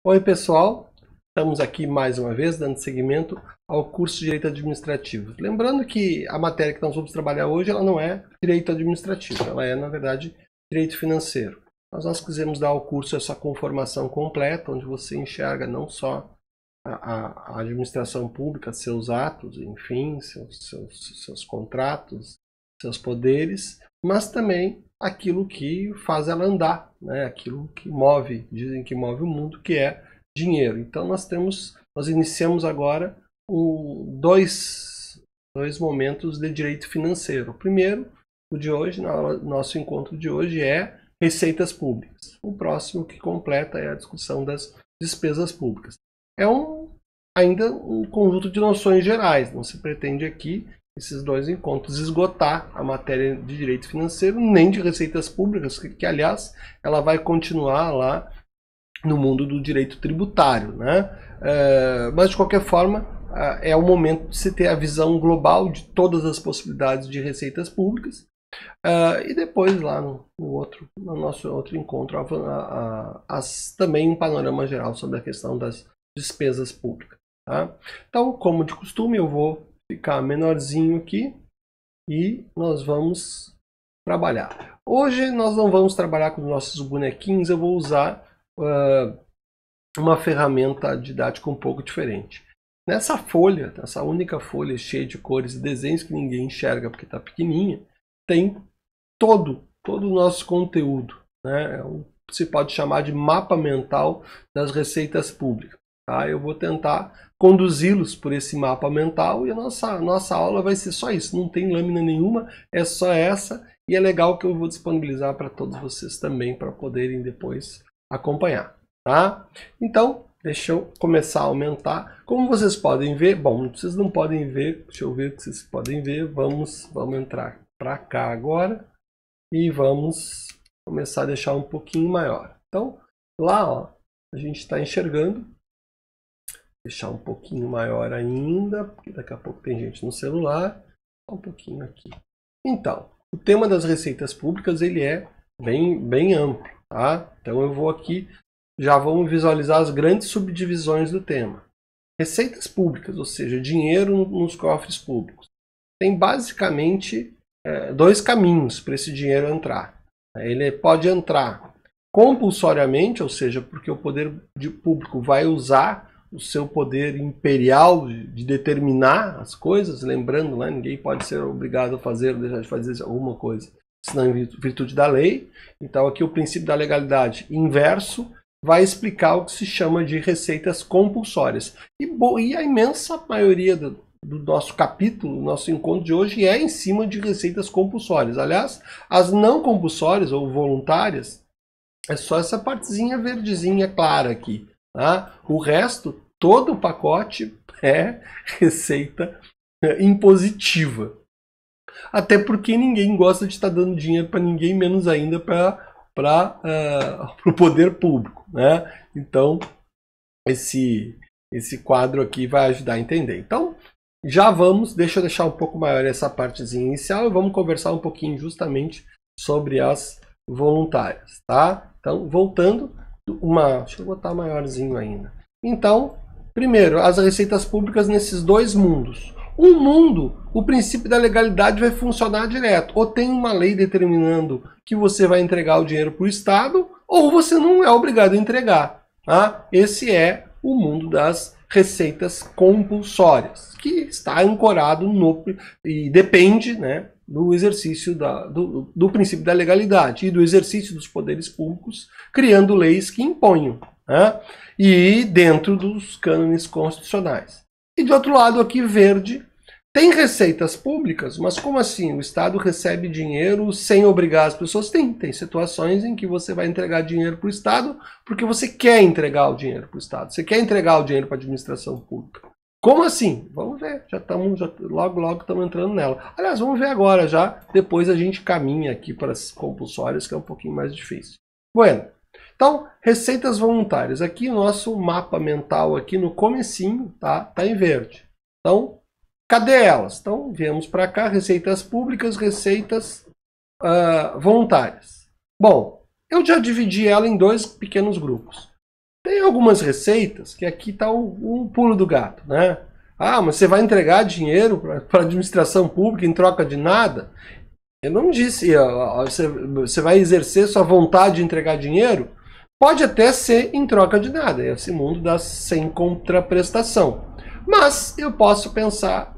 Oi, pessoal. Estamos aqui mais uma vez dando seguimento ao curso de Direito Administrativo. Lembrando que a matéria que nós vamos trabalhar hoje, ela não é Direito Administrativo, ela é, na verdade, Direito Financeiro. Mas nós quisemos dar ao curso essa conformação completa, onde você enxerga não só a administração pública, seus atos, enfim, seus contratos, seus poderes, mas também aquilo que faz ela andar, né? Aquilo que move, dizem que move o mundo, que é dinheiro. Então nós iniciamos agora dois momentos de direito financeiro. O primeiro, o de hoje, nosso encontro de hoje é receitas públicas. O próximo que completa é a discussão das despesas públicas. É ainda um conjunto de noções gerais, não se pretende aqui esses dois encontros esgotar a matéria de direito financeiro, nem de receitas públicas, que aliás, ela vai continuar lá no mundo do direito tributário, né? Mas de qualquer forma, é o momento de se ter a visão global de todas as possibilidades de receitas públicas, e depois lá no nosso outro encontro, também um panorama geral sobre a questão das despesas públicas. Tá? Então, como de costume, eu vou ficar menorzinho aqui e nós vamos trabalhar. Hoje nós não vamos trabalhar com os nossos bonequinhos, eu vou usar uma ferramenta didática um pouco diferente. Nessa folha, essa única folha cheia de cores e desenhos que ninguém enxerga porque está pequenininha, tem todo o nosso conteúdo, né? Se pode chamar de mapa mental das receitas públicas. Tá? Eu vou tentar conduzi-los por esse mapa mental e a nossa aula vai ser só isso, não tem lâmina nenhuma, é só essa, e é legal que eu vou disponibilizar para todos vocês também, para poderem depois acompanhar. Tá? Então, deixa eu começar a aumentar. Como vocês podem ver, bom, vocês não podem ver, deixa eu ver o que vocês podem ver, vamos entrar para cá agora e vamos começar a deixar um pouquinho maior. Então, lá ó, a gente está enxergando. Deixar um pouquinho maior ainda, porque daqui a pouco tem gente no celular. Um pouquinho aqui. Então, o tema das receitas públicas ele é bem amplo, tá? Então eu vou aqui, já vamos visualizar as grandes subdivisões do tema. Receitas públicas, ou seja, dinheiro nos cofres públicos. Tem basicamente dois caminhos para esse dinheiro entrar. Ele pode entrar compulsoriamente, ou seja, porque o poder público vai usar o seu poder imperial de determinar as coisas, lembrando, né, ninguém pode ser obrigado a fazer ou deixar de fazer alguma coisa, senão em virtude da lei. Então aqui o princípio da legalidade inverso vai explicar o que se chama de receitas compulsórias. E a imensa maioria do nosso capítulo, nosso encontro de hoje é em cima de receitas compulsórias. Aliás, as não compulsórias ou voluntárias, é só essa partezinha verdezinha clara aqui. Tá? O resto, todo o pacote é receita impositiva. Até porque ninguém gosta de estar dando dinheiro para ninguém, menos ainda para o poder público. Né? Então, esse quadro aqui vai ajudar a entender. Então, deixa eu deixar um pouco maior essa partezinha inicial e vamos conversar um pouquinho justamente sobre as voluntárias. Tá? Então, voltando. Deixa eu botar maiorzinho ainda. Então, primeiro, as receitas públicas nesses dois mundos. Um mundo, o princípio da legalidade vai funcionar direto. Ou tem uma lei determinando que você vai entregar o dinheiro para o Estado, ou você não é obrigado a entregar. Tá? Esse é o mundo das receitas compulsórias, que está ancorado e depende, né, do exercício do princípio da legalidade e do exercício dos poderes públicos, criando leis que imponham, né? E dentro dos cânones constitucionais. E de outro lado, aqui verde, tem receitas públicas, mas como assim? O Estado recebe dinheiro sem obrigar as pessoas? Tem situações em que você vai entregar dinheiro para o Estado porque você quer entregar o dinheiro para o Estado, você quer entregar o dinheiro para a administração pública. Como assim? Vamos ver, logo estamos entrando nela. Aliás, vamos ver agora já, depois a gente caminha aqui para as compulsórias, que é um pouquinho mais difícil. Bueno, então, receitas voluntárias. Aqui o nosso mapa mental aqui no comecinho, tá em verde. Então, cadê elas? Então, viemos para cá, receitas públicas, receitas voluntárias. Bom, eu já dividi ela em dois pequenos grupos. Tem algumas receitas que aqui está o pulo do gato, né? Ah, mas você vai entregar dinheiro para a administração pública em troca de nada? Eu não disse, você vai exercer sua vontade de entregar dinheiro? Pode até ser em troca de nada, esse mundo dá sem contraprestação. Mas eu posso pensar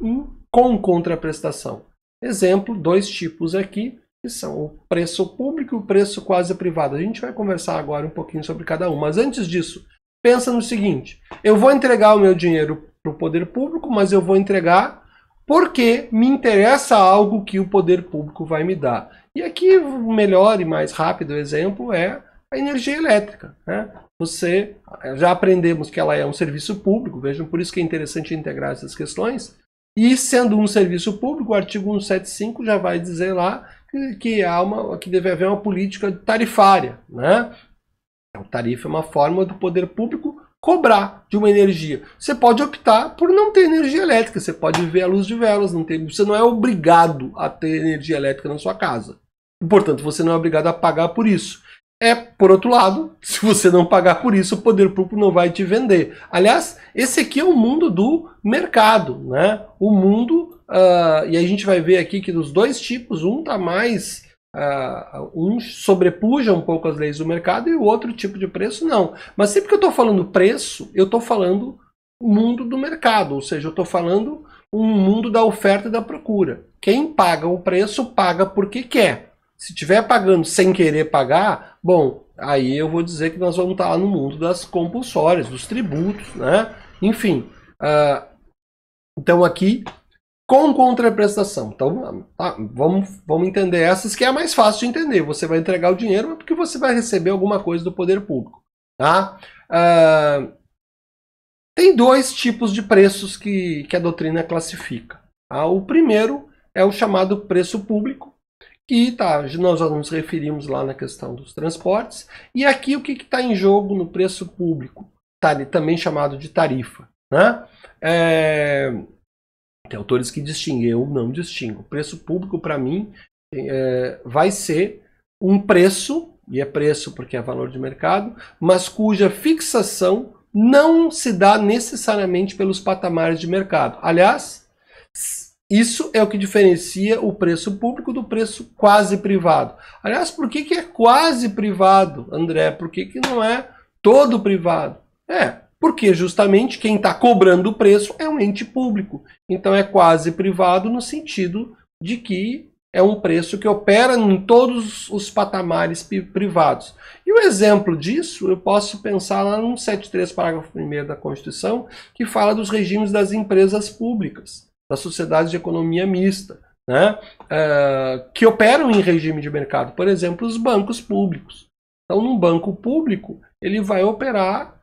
com contraprestação. Exemplo, 2 tipos aqui, que são o preço público e o preço quase privado. A gente vai conversar agora um pouquinho sobre cada um. Mas antes disso, pensa no seguinte, eu vou entregar o meu dinheiro para o poder público, mas eu vou entregar porque me interessa algo que o poder público vai me dar. E aqui o melhor e mais rápido exemplo é a energia elétrica, né? Você, já aprendemos que ela é um serviço público, vejam, por isso que é interessante integrar essas questões. E sendo um serviço público, o artigo 175 já vai dizer lá que deve haver uma política tarifária, né? A tarifa é uma forma do poder público cobrar de uma energia. Você pode optar por não ter energia elétrica, você pode viver à luz de velas, você não é obrigado a ter energia elétrica na sua casa. E, portanto, você não é obrigado a pagar por isso. Por outro lado, se você não pagar por isso, o poder público não vai te vender. Aliás, esse aqui é o mundo do mercado, né? O mundo, e a gente vai ver aqui que dos 2 tipos, um está mais, um sobrepuja um pouco as leis do mercado e o outro tipo de preço não. Mas sempre que eu estou falando preço, eu estou falando mundo do mercado, ou seja, eu estou falando um mundo da oferta e da procura. Quem paga o preço, paga porque quer. Se estiver pagando sem querer pagar, bom, aí eu vou dizer que nós vamos estar lá no mundo das compulsórias, dos tributos, né? Enfim, então aqui, com contraprestação. Então, vamos entender essas que é a mais fácil de entender. Você vai entregar o dinheiro porque você vai receber alguma coisa do poder público, tá? Tem 2 tipos de preços que a doutrina classifica. Tá? O primeiro é o chamado preço público, que nós já nos referimos lá na questão dos transportes. E aqui o que está em jogo no preço público? Também chamado de tarifa, né? Tem autores que distinguem, eu não distingo. O preço público, para mim, vai ser um preço, e é preço porque é valor de mercado, mas cuja fixação não se dá necessariamente pelos patamares de mercado. Aliás, isso é o que diferencia o preço público do preço quase privado. Aliás, por que é quase privado, André? Por que não é todo privado? Porque justamente quem está cobrando o preço é um ente público. Então é quase privado no sentido de que é um preço que opera em todos os patamares privados. E o exemplo disso, eu posso pensar lá no 173, parágrafo 1º da Constituição, que fala dos regimes das empresas públicas, das sociedades de economia mista, né? Que operam em regime de mercado. Por exemplo, os bancos públicos. Então, num banco público, ele vai operar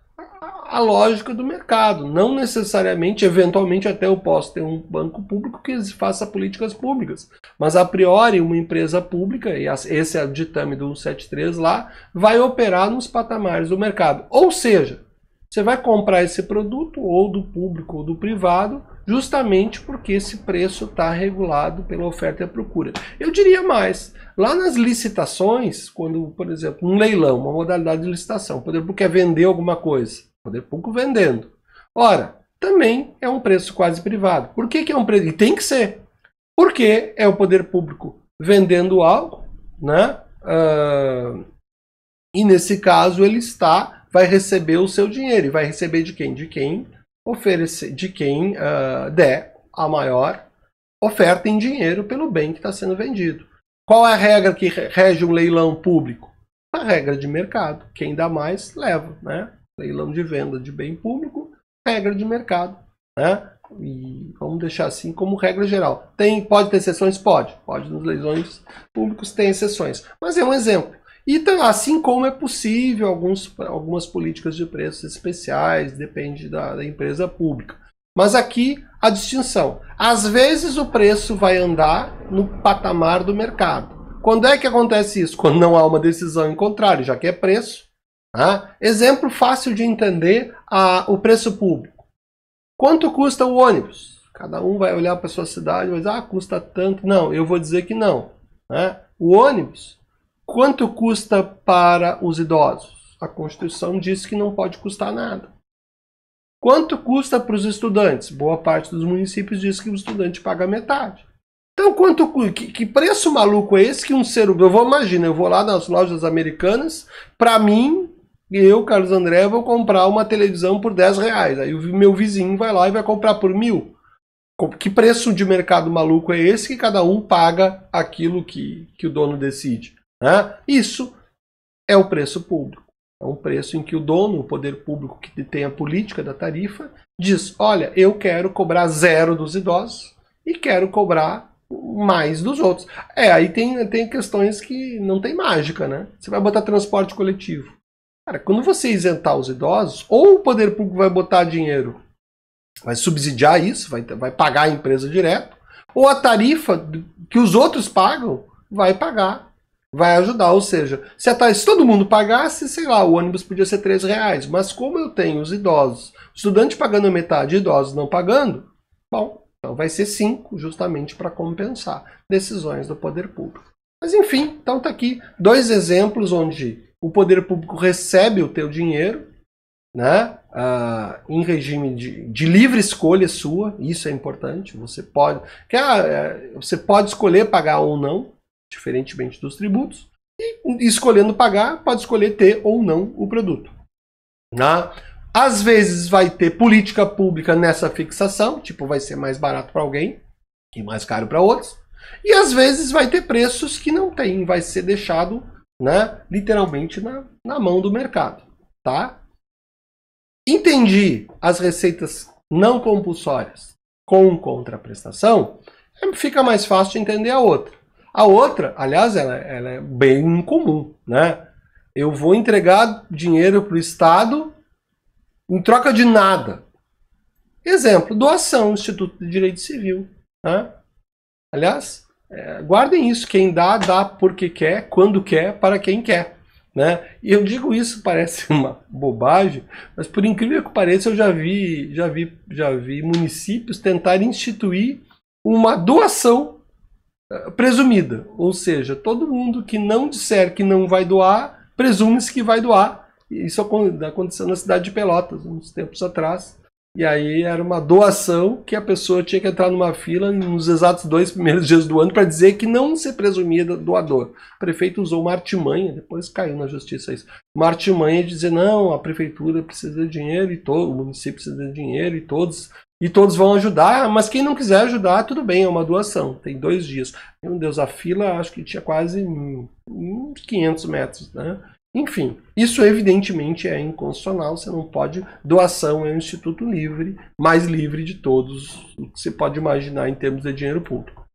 a lógica do mercado. Não necessariamente, eventualmente até eu posso ter um banco público que faça políticas públicas. Mas a priori uma empresa pública, e esse é o ditame do 173 lá, vai operar nos patamares do mercado. Ou seja, você vai comprar esse produto ou do público ou do privado justamente porque esse preço está regulado pela oferta e a procura. Eu diria mais, lá nas licitações, quando, por exemplo, um leilão, uma modalidade de licitação, o poder público quer vender alguma coisa, o poder público vendendo. Ora, também é um preço quase privado. Por que é um preço? E tem que ser. Porque é o poder público vendendo algo, né? E nesse caso ele vai receber o seu dinheiro. E vai receber de quem? De quem oferecer, de quem der a maior oferta em dinheiro pelo bem que está sendo vendido. Qual é a regra que rege um leilão público? A regra de mercado. Quem dá mais, leva, né? Leilão de venda de bem público, regra de mercado, né? E vamos deixar assim como regra geral. Pode ter exceções? Pode. Nos leilões públicos tem exceções. Mas é um exemplo. E assim como é possível algumas políticas de preços especiais, depende da empresa pública. Mas aqui a distinção. Às vezes o preço vai andar no patamar do mercado. Quando é que acontece isso? Quando não há uma decisão em contrário, já que é preço. Exemplo fácil de entender, o preço público. Quanto custa o ônibus? Cada um vai olhar para a sua cidade e vai dizer, custa tanto. Não, eu vou dizer que não. O ônibus, quanto custa para os idosos? A Constituição diz que não pode custar nada. Quanto custa para os estudantes? Boa parte dos municípios diz que o estudante paga metade. Então, que preço maluco é esse que um ser humano... Eu vou lá nas lojas americanas, para mim, eu, Carlos André, vou comprar uma televisão por R$10. Aí o meu vizinho vai lá e vai comprar por 1.000. Que preço de mercado maluco é esse que cada um paga aquilo que o dono decide? Né? Isso é o preço público. É um preço em que o dono, o poder público que tem a política da tarifa, diz, olha, eu quero cobrar 0 dos idosos e quero cobrar mais dos outros. Aí tem questões que não tem mágica, né? Você vai botar transporte coletivo. Cara, quando você isentar os idosos, ou o poder público vai botar dinheiro, vai subsidiar isso, vai pagar a empresa direto, ou a tarifa que os outros pagam vai pagar, vai ajudar. Ou seja, se todo mundo pagasse, sei lá, o ônibus podia ser R$3, mas como eu tenho os idosos, estudante pagando metade e idosos não pagando, bom, então vai ser 5, justamente para compensar decisões do poder público. Mas enfim, então tá aqui 2 exemplos onde o poder público recebe o teu dinheiro, né, em regime de livre escolha sua. Isso é importante. Você pode escolher pagar ou não, diferentemente dos tributos, e escolhendo pagar, pode escolher ter ou não o produto. Né? Às vezes vai ter política pública nessa fixação, tipo, vai ser mais barato para alguém e mais caro para outros. E às vezes vai ter preços que não tem, vai ser deixado, né, literalmente na mão do mercado. Tá? Entendi as receitas não compulsórias com contraprestação, fica mais fácil de entender a outra. A outra, aliás, ela é bem incomum. Né? Eu vou entregar dinheiro para o Estado em troca de nada. Exemplo, doação, Instituto de Direito Civil. Né? Aliás, guardem isso, quem dá porque quer, quando quer, para quem quer. Né? E eu digo isso, parece uma bobagem, mas por incrível que pareça, eu já vi municípios tentarem instituir uma doação presumida. Ou seja, todo mundo que não disser que não vai doar, presume-se que vai doar. Isso aconteceu na cidade de Pelotas, uns tempos atrás. E aí era uma doação que a pessoa tinha que entrar numa fila nos exatos 2 primeiros dias do ano para dizer que não se presumia doador. O prefeito usou uma artimanha, depois caiu na justiça isso. Uma artimanha de dizer, não, a prefeitura precisa de dinheiro, o município precisa de dinheiro e todos vão ajudar, mas quem não quiser ajudar, tudo bem, é uma doação. Tem 2 dias. Meu Deus, a fila acho que tinha quase uns 500 metros, né? Enfim, isso evidentemente é inconstitucional, você não pode... Doação é um instituto livre, mais livre de todos o que você pode imaginar em termos de dinheiro público.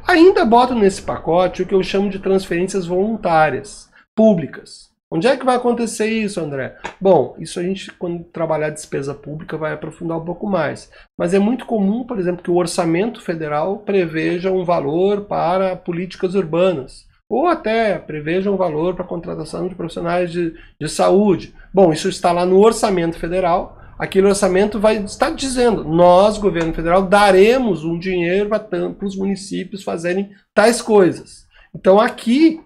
Ainda boto nesse pacote o que eu chamo de transferências voluntárias, públicas. Onde é que vai acontecer isso, André? Bom, isso a gente, quando trabalhar despesa pública, vai aprofundar um pouco mais. Mas é muito comum, por exemplo, que o orçamento federal preveja um valor para políticas urbanas. Ou até preveja um valor para a contratação de profissionais de saúde. Bom, isso está lá no orçamento federal. Aquele orçamento vai estar dizendo, nós, governo federal, daremos um dinheiro para os municípios fazerem tais coisas. Então aqui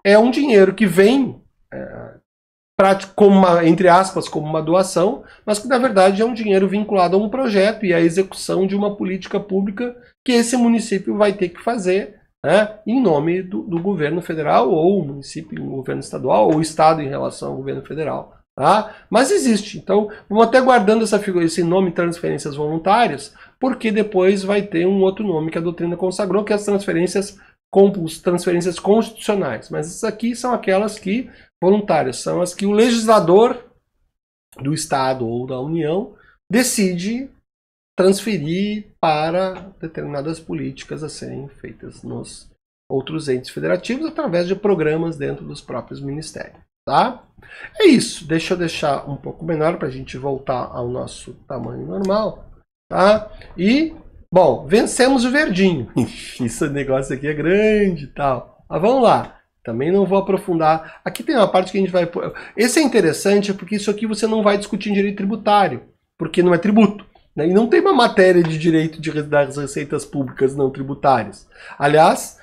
é um dinheiro que vem, entre aspas, como uma doação, mas que na verdade é um dinheiro vinculado a um projeto e à execução de uma política pública que esse município vai ter que fazer, né, em nome do governo federal, ou o município em governo estadual, ou o estado em relação ao governo federal. Tá? Mas existe. Então, vamos até guardando esse nome transferências voluntárias, porque depois vai ter um outro nome que a doutrina consagrou, que é as transferências constitucionais. Mas essas aqui são aquelas que, voluntárias, são as que o legislador do estado ou da União decide transferir para determinadas políticas a serem feitas nos outros entes federativos através de programas dentro dos próprios ministérios. Tá? É isso. Deixa eu deixar um pouco menor para a gente voltar ao nosso tamanho normal. Tá? E, bom, vencemos o verdinho. Esse negócio aqui é grande e tal. Mas vamos lá. Também não vou aprofundar. Aqui tem uma parte que a gente vai... Esse é interessante porque isso aqui você não vai discutir em direito tributário, porque não é tributo. E não tem uma matéria de direito das receitas públicas não tributárias. Aliás,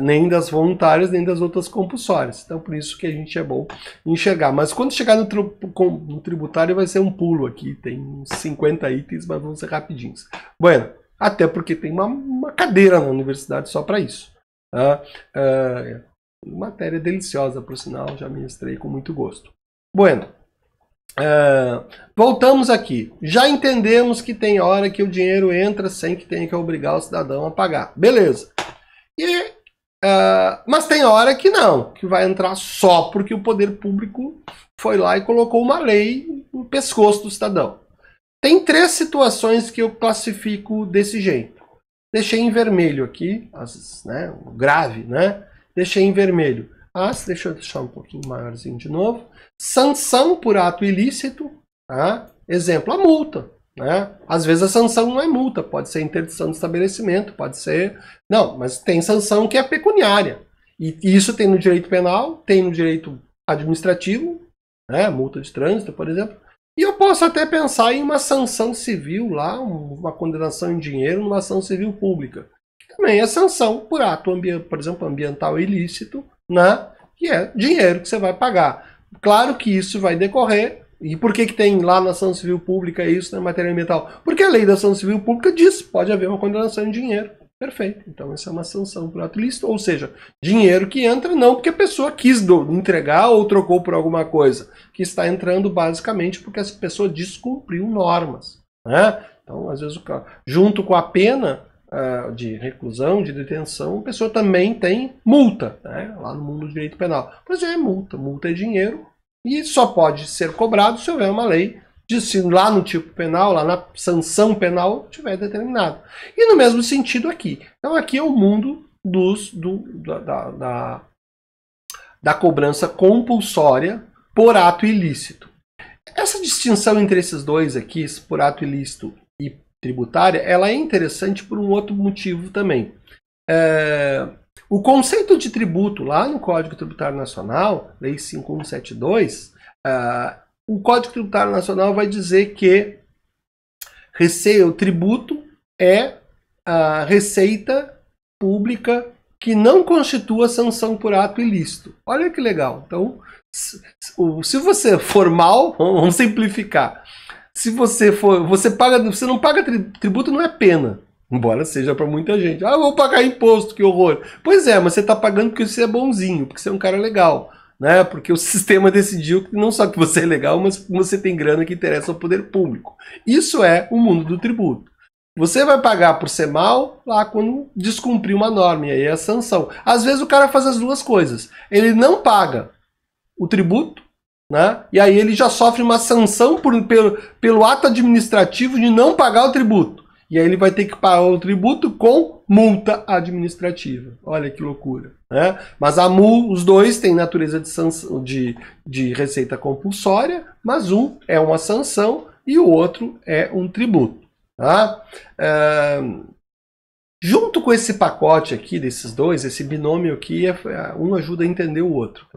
nem das voluntárias, nem das outras compulsórias. Então, por isso que a gente é bom enxergar. Mas quando chegar no tributário, vai ser um pulo aqui. Tem uns 50 itens, mas vão ser rapidinhos. Bueno, até porque tem uma cadeira na universidade só para isso. Matéria deliciosa, por sinal, já ministrei com muito gosto. Bueno, voltamos aqui. Já entendemos que tem hora que o dinheiro entra sem que tenha que obrigar o cidadão a pagar. Beleza. Mas tem hora que não, que vai entrar só porque o poder público foi lá e colocou uma lei no pescoço do cidadão. Tem 3 situações que eu classifico desse jeito. Deixei em vermelho aqui, o grave, né? Deixei em vermelho. Deixa eu deixar um pouquinho maiorzinho de novo. Sanção por ato ilícito. Exemplo, a multa. Né? Às vezes a sanção não é multa, pode ser interdição de estabelecimento, pode ser... Não, mas tem sanção que é pecuniária. E isso tem no direito penal, tem no direito administrativo, né? Multa de trânsito, por exemplo. E eu posso até pensar em uma sanção civil lá, uma condenação em dinheiro numa ação civil pública. Também é sanção por ato, por exemplo, ambiental ilícito, né? Que é dinheiro que você vai pagar. Claro que isso vai decorrer. E por que tem lá na ação civil pública isso na matéria ambiental? Porque a lei da ação civil pública diz que pode haver uma condenação em dinheiro. Perfeito. Então essa é uma sanção por ato ilícito, ou seja, dinheiro que entra não porque a pessoa quis entregar ou trocou por alguma coisa, que está entrando basicamente porque essa pessoa descumpriu normas. Né? Então, às vezes, junto com a pena de reclusão, de detenção, a pessoa também tem multa, né? Lá no mundo do direito penal. Pois é, multa. Multa é dinheiro. E só pode ser cobrado se houver uma lei, lá no tipo penal, lá na sanção penal, tiver determinado. E no mesmo sentido aqui. Então aqui é o mundo da cobrança compulsória por ato ilícito. Essa distinção entre esses dois aqui, por ato ilícito e tributária, ela é interessante por um outro motivo também. O conceito de tributo lá no Código Tributário Nacional, Lei 5172, o Código Tributário Nacional vai dizer que o tributo é a receita pública que não constitua sanção por ato ilícito. Olha que legal. Então, se você for mal, vamos simplificar. Se você não paga tributo, não é pena. Embora seja para muita gente. Eu vou pagar imposto, que horror. Pois é, mas você está pagando porque você é bonzinho, porque você é um cara legal. Né? Porque o sistema decidiu que não só que você é legal, mas que você tem grana que interessa ao poder público. Isso é o mundo do tributo. Você vai pagar por ser mal lá quando descumprir uma norma, e aí é a sanção. Às vezes o cara faz as duas coisas. Ele não paga o tributo, né? E aí ele já sofre uma sanção pelo ato administrativo de não pagar o tributo. E aí ele vai ter que pagar o tributo com multa administrativa. Olha que loucura. Né? Mas os dois têm natureza de receita compulsória, mas um é uma sanção e o outro é um tributo. Tá? Junto com esse pacote aqui desses dois, esse binômio aqui, um ajuda a entender o outro.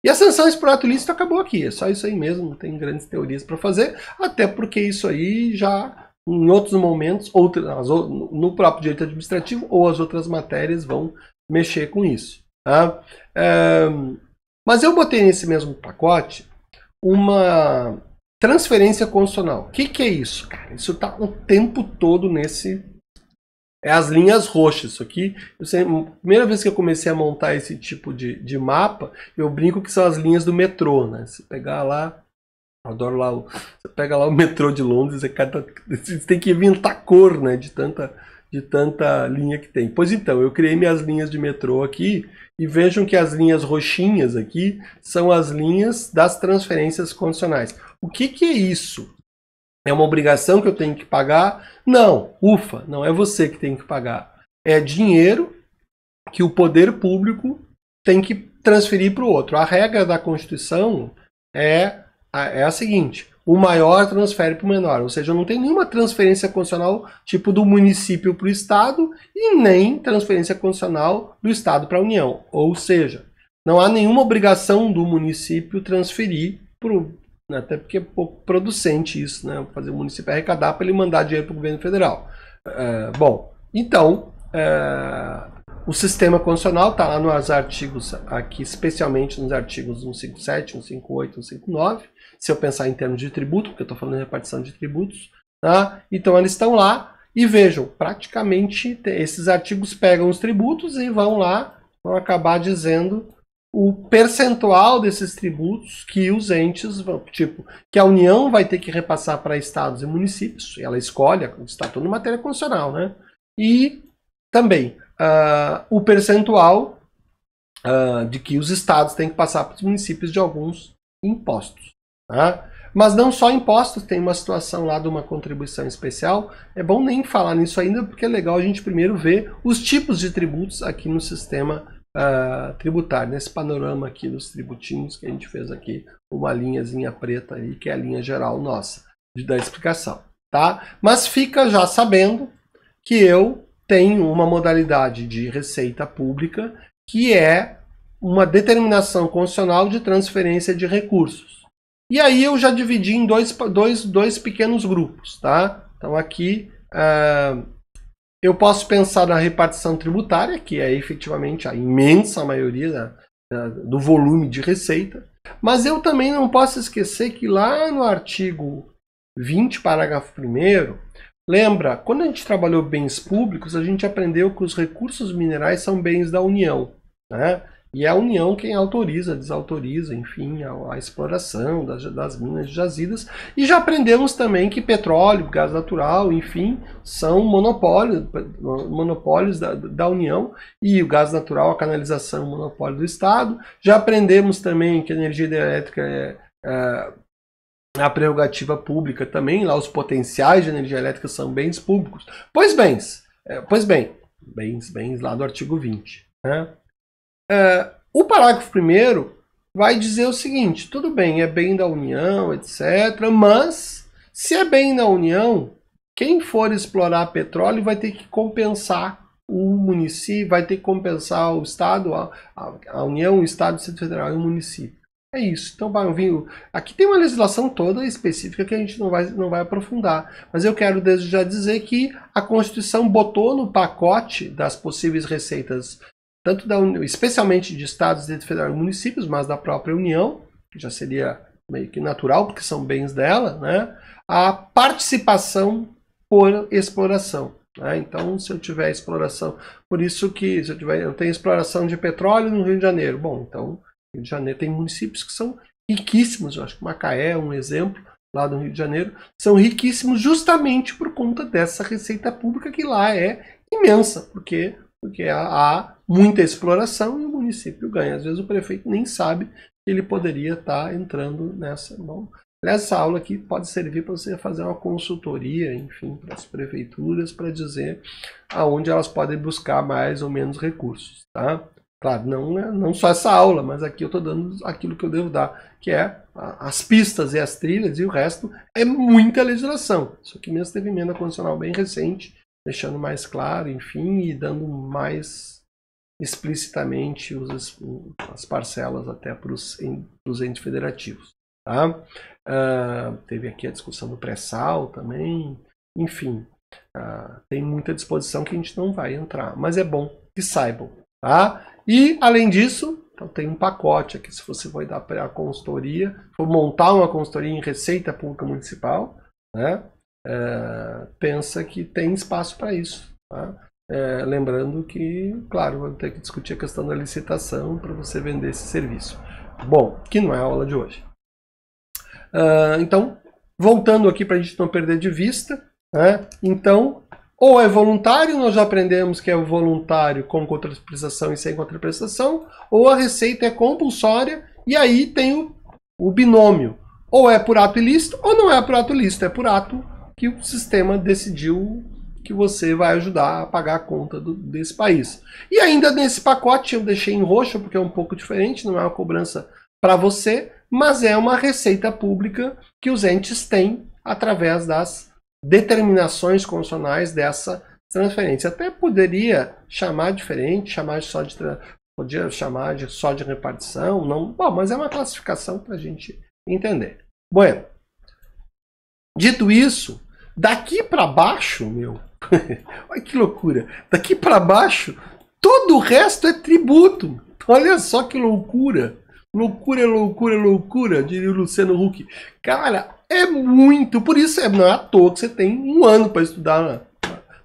E a sanção por ato ilícito acabou aqui. É só isso aí mesmo, não tem grandes teorias para fazer, até porque isso aí já... Em outros momentos, no próprio direito administrativo ou as outras matérias vão mexer com isso. Tá? Mas eu botei nesse mesmo pacote uma transferência constitucional. O que é isso? Cara, isso está o tempo todo nesse... É as linhas roxas. Isso aqui, a primeira vez que eu comecei a montar esse tipo de mapa, eu brinco que são as linhas do metrô. Né? Se pegar lá... Adoro lá, você pega lá o metrô de Londres, você tem que inventar cor, né, de tanta linha que tem. Pois então, eu criei minhas linhas de metrô aqui e vejam que as linhas roxinhas aqui são as linhas das transferências condicionais. O que é isso? É uma obrigação que eu tenho que pagar? Não, ufa, não é você que tem que pagar. É dinheiro que o poder público tem que transferir para o outro. A regra da Constituição é a seguinte: o maior transfere para o menor, ou seja, não tem nenhuma transferência condicional tipo do município para o Estado e nem transferência condicional do Estado para a União, ou seja, não há nenhuma obrigação do município transferir até porque é pouco producente isso, né? Fazer o município arrecadar para ele mandar dinheiro para o governo federal. Bom, então o sistema constitucional está lá nos artigos, aqui especialmente nos artigos 157, 158, 159, se eu pensar em termos de tributo, porque eu estou falando de repartição de tributos, tá? Então eles estão lá e vejam, praticamente esses artigos pegam os tributos e vão lá, vão acabar dizendo o percentual desses tributos que os entes vão, tipo, que a União vai ter que repassar para estados e municípios, ela escolhe, está tudo em matéria constitucional, né? E também o percentual de que os estados têm que passar para os municípios de alguns impostos. Tá? Mas não só impostos, tem uma situação lá de uma contribuição especial. É bom nem falar nisso ainda, porque é legal a gente primeiro ver os tipos de tributos aqui no sistema tributário, nesse panorama aqui dos tributinhos que a gente fez aqui, uma linhazinha preta aí, que é a linha geral nossa, da explicação. Tá? Mas fica já sabendo que eu tenho uma modalidade de receita pública que é uma determinação constitucional de transferência de recursos. E aí eu já dividi em dois pequenos grupos. Tá? Então aqui eu posso pensar na repartição tributária, que é efetivamente a imensa maioria do volume de receita, mas eu também não posso esquecer que lá no artigo 20, parágrafo 1º, lembra, quando a gente trabalhou bens públicos, a gente aprendeu que os recursos minerais são bens da União, né? E é a União quem autoriza, desautoriza, enfim, a exploração das minas jazidas. E já aprendemos também que petróleo, gás natural, enfim, são monopólios da União. E o gás natural, a canalização, monopólio do Estado. Já aprendemos também que a energia hidrelétrica é a prerrogativa pública também. Lá os potenciais de energia elétrica são bens públicos. Pois bem, bens lá do artigo 20, né? O parágrafo 1º vai dizer o seguinte, tudo bem, é bem da União, etc., mas se é bem da União, quem for explorar petróleo vai ter que compensar o município, vai ter que compensar o Estado, a União, o Estado, o Distrito Federal e o município. É isso. Então, aqui tem uma legislação toda específica que a gente não vai aprofundar, mas eu quero desde já dizer que a Constituição botou no pacote das possíveis receitas tanto da União, especialmente de estados, Distrito Federal e municípios, mas da própria União, que já seria meio que natural, porque são bens dela, né? A participação por exploração. Né? Então, se eu tiver exploração, por isso que eu tenho exploração de petróleo no Rio de Janeiro. Bom, então, Rio de Janeiro tem municípios que são riquíssimos, eu acho que Macaé é um exemplo, lá do Rio de Janeiro, são riquíssimos justamente por conta dessa receita pública que lá é imensa, porque há muita exploração e o município ganha. Às vezes o prefeito nem sabe que ele poderia estar entrando nessa. Bom, essa aula aqui pode servir para você fazer uma consultoria, enfim, para as prefeituras, para dizer aonde elas podem buscar mais ou menos recursos. Tá? Claro, não só essa aula, mas aqui eu estou dando aquilo que eu devo dar, que é as pistas e as trilhas, e o resto é muita legislação. Isso aqui mesmo teve emenda constitucional bem recente, deixando mais claro, enfim, e dando mais explicitamente as parcelas até para os entes federativos. Tá? Teve aqui a discussão do pré-sal também, enfim, tem muita disposição que a gente não vai entrar, mas é bom que saibam. Tá? E, além disso, então tem um pacote aqui, se você for dar para a consultoria, for montar uma consultoria em Receita Pública Municipal, né? Pensa que tem espaço para isso. Tá? Lembrando que, claro, vamos ter que discutir a questão da licitação para você vender esse serviço. Bom, que não é a aula de hoje. Então, voltando aqui para a gente não perder de vista, né? Então, ou é voluntário, nós já aprendemos que é o voluntário com contraprestação e sem contraprestação, ou a receita é compulsória, e aí tem o binômio. Ou é por ato ilícito, ou não é por ato ilícito, é por ato que o sistema decidiu que você vai ajudar a pagar a conta desse país. E ainda nesse pacote eu deixei em roxo, porque é um pouco diferente, não é uma cobrança para você, mas é uma receita pública que os entes têm através das determinações constitucionais dessa transferência. Até poderia chamar diferente, podia chamar de só de repartição, não, bom, mas é uma classificação para a gente entender. Bueno, dito isso, daqui para baixo, olha que loucura, daqui para baixo Todo o resto é tributo. Olha só que loucura. Loucura, loucura, loucura, diria o Luciano Huck. Cara, é muito. Por isso não é à toa que você tem um ano para estudar,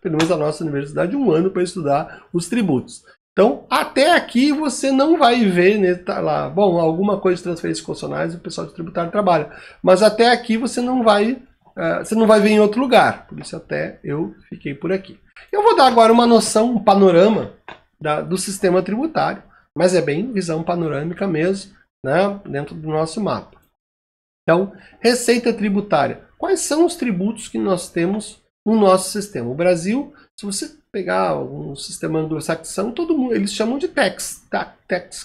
pelo menos a nossa universidade, um ano para estudar os tributos. Então, até aqui você não vai ver, né, tá lá, bom, alguma coisa de transferências constitucionais o pessoal de tributário trabalha. Mas até aqui você não vai ver em outro lugar. Por isso até eu fiquei por aqui. Eu vou dar agora uma noção, um panorama do sistema tributário. Mas é bem visão panorâmica mesmo, né, dentro do nosso mapa. Então, receita tributária. Quais são os tributos que nós temos no nosso sistema? O Brasil, se você pegar um sistema anglo-saxão, todo mundo, eles chamam de tax,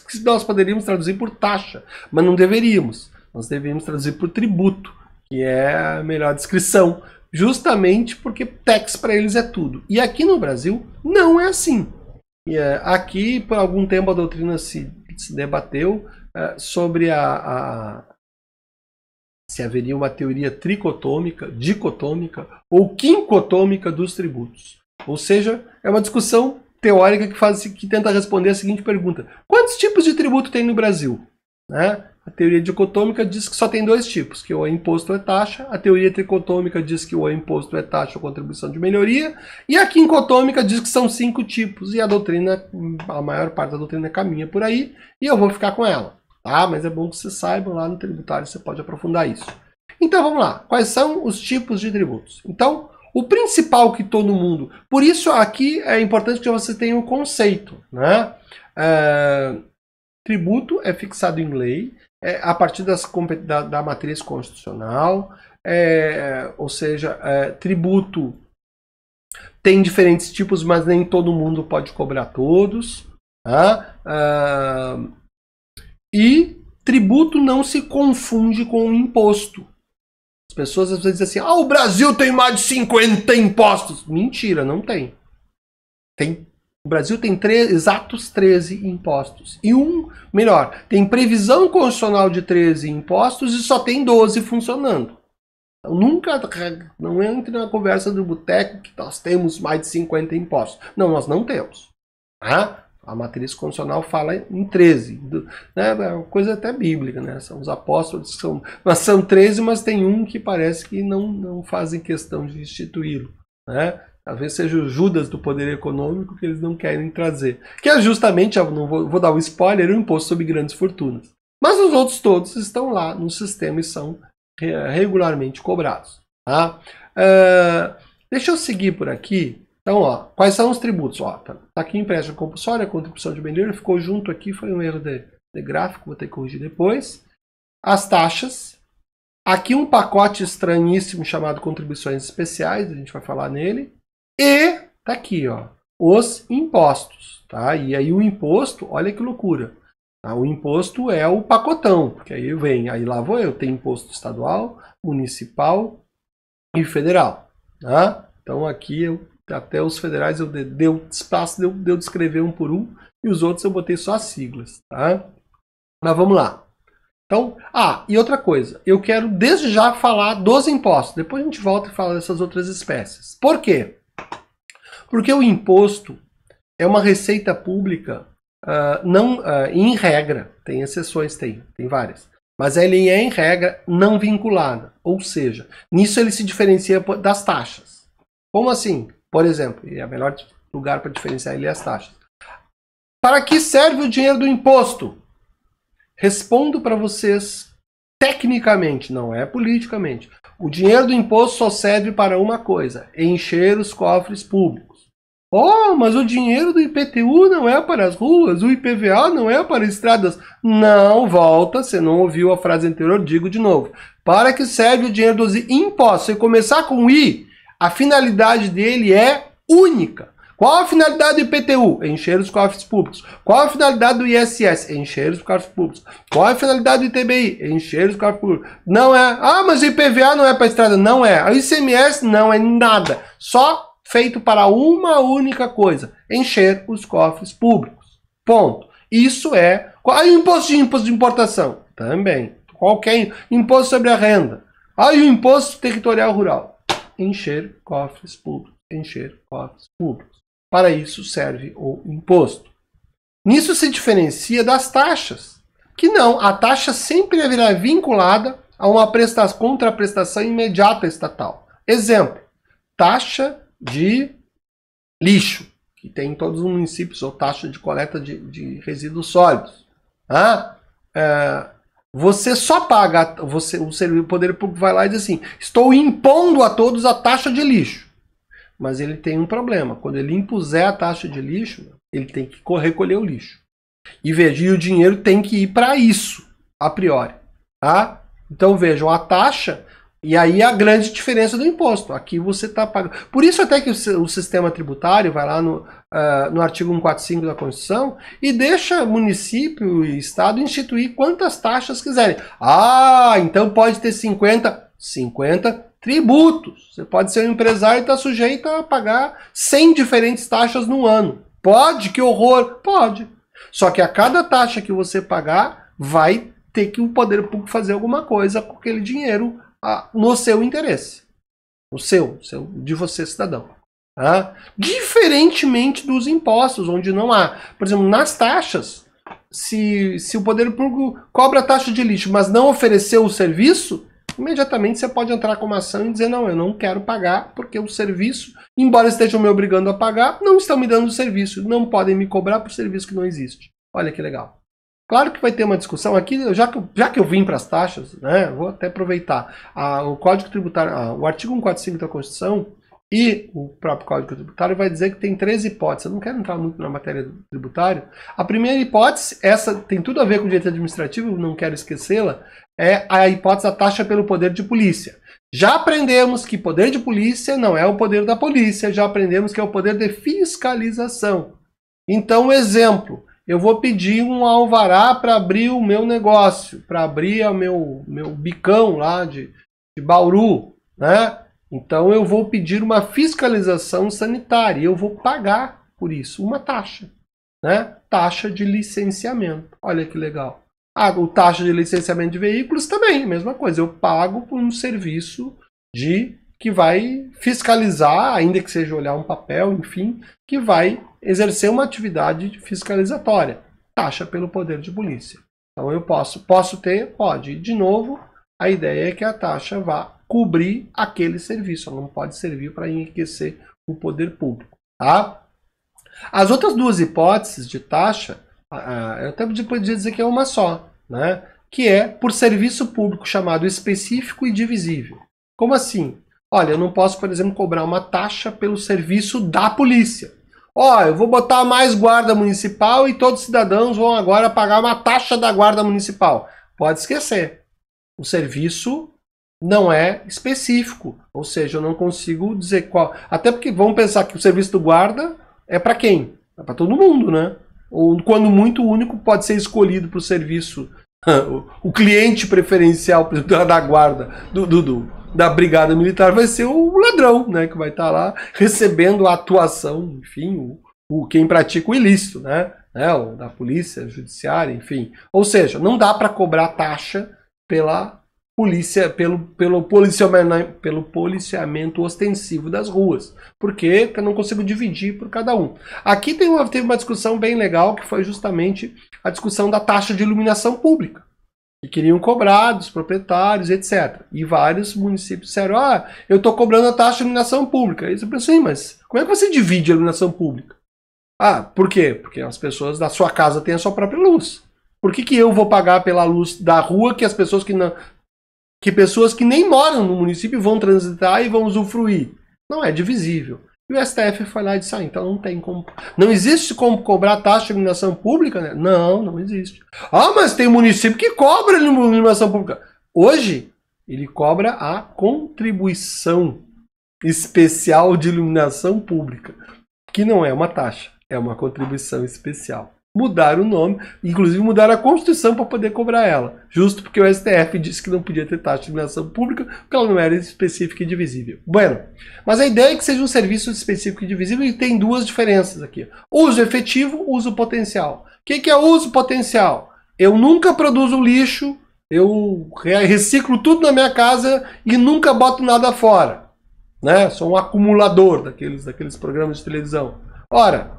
que nós poderíamos traduzir por taxa, mas não deveríamos. Nós deveríamos traduzir por tributo, que é a melhor descrição, justamente porque tax para eles é tudo. E aqui no Brasil não é assim. Aqui, por algum tempo, a doutrina se debateu sobre se haveria uma teoria tricotômica, dicotômica ou quincotômica dos tributos. Ou seja, é uma discussão teórica que tenta responder a seguinte pergunta: quantos tipos de tributo tem no Brasil? Né? A teoria dicotômica diz que só tem dois tipos, que ou é imposto ou é taxa. A teoria tricotômica diz que ou é imposto ou é taxa ou contribuição de melhoria. E a quincotômica diz que são 5 tipos. E a doutrina, a maior parte da doutrina caminha por aí. E eu vou ficar com ela. Tá? Mas é bom que vocês saibam, lá no tributário você pode aprofundar isso. Então vamos lá. Quais são os tipos de tributos? Então, o principal que todo mundo... Por isso aqui é importante que você tenha um conceito. Né? Tributo é fixado em lei, a partir da matriz constitucional, ou seja, tributo tem diferentes tipos, mas nem todo mundo pode cobrar todos. Tá? E tributo não se confunde com imposto. As pessoas às vezes dizem assim, o Brasil tem mais de 50 impostos. Mentira, não tem. O Brasil tem exatos 13 impostos. E tem previsão constitucional de 13 impostos e só tem 12 funcionando. Então, não entre na conversa do boteco que nós temos mais de 50 impostos. Não, nós não temos. Tá? A matriz constitucional fala em 13. Né? É uma coisa até bíblica, né? São os apóstolos que são 13, mas tem um que parece que não fazem questão de instituí-lo. Né? Talvez seja o Judas do poder econômico que eles não querem trazer. Que é justamente, não vou dar um spoiler, o imposto sobre grandes fortunas. Mas os outros todos estão lá no sistema e são regularmente cobrados. Tá? Deixa eu seguir por aqui. Então, quais são os tributos? Tá aqui empréstimo compulsório, a contribuição de melhoria, ficou junto aqui, foi um erro de gráfico, vou ter que corrigir depois. As taxas. Aqui um pacote estranhíssimo chamado contribuições especiais, a gente vai falar nele. E tá aqui, os impostos, tá? E aí o imposto, olha que loucura. Tá? O imposto é o pacotão, porque aí lá vou eu, tem imposto estadual, municipal e federal, tá? Então aqui até os federais deu espaço de eu descrever um por um e os outros eu botei só as siglas, tá? Mas vamos lá. Então, e outra coisa, eu quero desde já falar dos impostos, depois a gente volta e fala dessas outras espécies. Por quê? Porque o imposto é uma receita pública, em regra, tem exceções, tem várias, mas ele é em regra não vinculada, ou seja, nisso ele se diferencia das taxas. Como assim? Por exemplo, e é o melhor lugar para diferenciar ele é as taxas. Para que serve o dinheiro do imposto? Respondo para vocês tecnicamente, não é politicamente. O dinheiro do imposto só serve para uma coisa: encher os cofres públicos. Mas o dinheiro do IPTU não é para as ruas, o IPVA não é para estradas. Não, volta, você não ouviu a frase anterior, digo de novo. Para que serve o dinheiro dos impostos? Se começar com I, a finalidade dele é única. Qual a finalidade do IPTU? Encher os cofres públicos. Qual a finalidade do ISS? Encher os cofres públicos. Qual a finalidade do ITBI? Encher os cofres públicos. Não é, mas o IPVA não é para estrada. Não é. O ICMS não é nada. Só feito para uma única coisa: encher os cofres públicos. Ponto. Isso é... Qual é o imposto de importação? Também. Qualquer imposto sobre a renda. E o imposto territorial rural? Encher cofres públicos. Encher cofres públicos. Para isso serve o imposto. Nisso se diferencia das taxas, que não, a taxa sempre haverá vinculada a uma contraprestação imediata estatal. Exemplo, taxa de lixo, que tem em todos os municípios, ou taxa de coleta de resíduos sólidos. Você só paga, o poder público vai lá e diz assim, estou impondo a todos a taxa de lixo. Mas ele tem um problema, quando ele impuser a taxa de lixo, ele tem que recolher o lixo. E veja, e o dinheiro tem que ir para isso, a priori. Tá? Então vejam, a taxa, e aí a grande diferença do imposto. Aqui você está pagando. Por isso até que o sistema tributário vai lá no artigo 145 da Constituição e deixa município e estado instituir quantas taxas quiserem. Ah, então pode ter 50 tributos. Você pode ser um empresário e está sujeito a pagar 100 diferentes taxas no ano. Pode? Que horror! Pode. Só que a cada taxa que você pagar, vai ter que o poder público fazer alguma coisa com aquele dinheiro no seu interesse. De você, cidadão. Tá? Diferentemente dos impostos, onde não há. Por exemplo, nas taxas, se o poder público cobra a taxa de lixo, mas não ofereceu o serviço, imediatamente você pode entrar com uma ação e dizer, não, eu não quero pagar, porque o serviço, embora estejam me obrigando a pagar, não estão me dando o serviço, não podem me cobrar por serviço que não existe. Olha que legal. Claro que vai ter uma discussão aqui, já que eu vim para as taxas, né, vou até aproveitar. O Código Tributário, o artigo 145 da Constituição e o próprio Código Tributário vai dizer que tem 3 hipóteses. Eu não quero entrar muito na matéria do tributário. A primeira hipótese, essa tem tudo a ver com o direito administrativo, não quero esquecê-la, é a hipótese da taxa pelo poder de polícia. Já aprendemos que poder de polícia não é o poder da polícia, já aprendemos que é o poder de fiscalização. Então, exemplo, eu vou pedir um alvará para abrir o meu negócio, para abrir o meu bicão lá de Bauru, né? Então eu vou pedir uma fiscalização sanitária e eu vou pagar por isso uma taxa, né? Taxa de licenciamento. Olha que legal. O taxa de licenciamento de veículos também, mesma coisa. Eu pago por um serviço que vai fiscalizar, ainda que seja olhar um papel, enfim, que vai exercer uma atividade fiscalizatória. Taxa pelo poder de polícia. Então eu posso ter? Pode. De novo, a ideia é que a taxa vá cobrir aquele serviço. Ela não pode servir para enriquecer o poder público. Tá? As outras 2 hipóteses de taxa, eu até podia dizer que é uma só, né? Que é por serviço público chamado específico e divisível. Como assim? Olha, eu não posso, por exemplo, cobrar uma taxa pelo serviço da polícia. Eu vou botar mais guarda municipal e todos os cidadãos vão agora pagar uma taxa da guarda municipal. Pode esquecer. O serviço não é específico, ou seja, eu não consigo dizer qual. Até porque vamos pensar que o serviço do guarda é para quem? É para todo mundo, né? Ou quando muito único pode ser escolhido para o serviço, o cliente preferencial da guarda, da brigada militar vai ser o ladrão, né? Que vai estar lá recebendo a atuação, enfim, quem pratica o ilícito, né? O da polícia judiciária, enfim. Ou seja, não dá para cobrar taxa pela polícia, pelo policiamento ostensivo das ruas, porque eu não consigo dividir por cada um. Aqui teve uma discussão bem legal, que foi justamente a discussão da taxa de iluminação pública, que queriam cobrar dos proprietários, etc. E vários municípios disseram, eu estou cobrando a taxa de iluminação pública. Aí você pensou, mas como é que você divide a iluminação pública? Por quê? Porque as pessoas da sua casa têm a sua própria luz. Por que eu vou pagar pela luz da rua que as pessoas pessoas que nem moram no município vão transitar e vão usufruir? Não é divisível. E o STF foi lá e disse, então não tem como. Não existe como cobrar taxa de iluminação pública, né? Não existe. Mas tem município que cobra iluminação pública. Hoje, ele cobra a contribuição especial de iluminação pública, que não é uma taxa, é uma contribuição especial. Mudaram o nome, inclusive mudaram a Constituição para poder cobrar ela. Justo porque o STF disse que não podia ter taxa de iluminação pública, porque ela não era específica e divisível. Bueno, mas a ideia é que seja um serviço específico e divisível e tem 2 diferenças aqui. Uso efetivo, uso potencial. O que é uso potencial? Eu nunca produzo lixo, eu reciclo tudo na minha casa e nunca boto nada fora. Né? Sou um acumulador daqueles programas de televisão. Ora,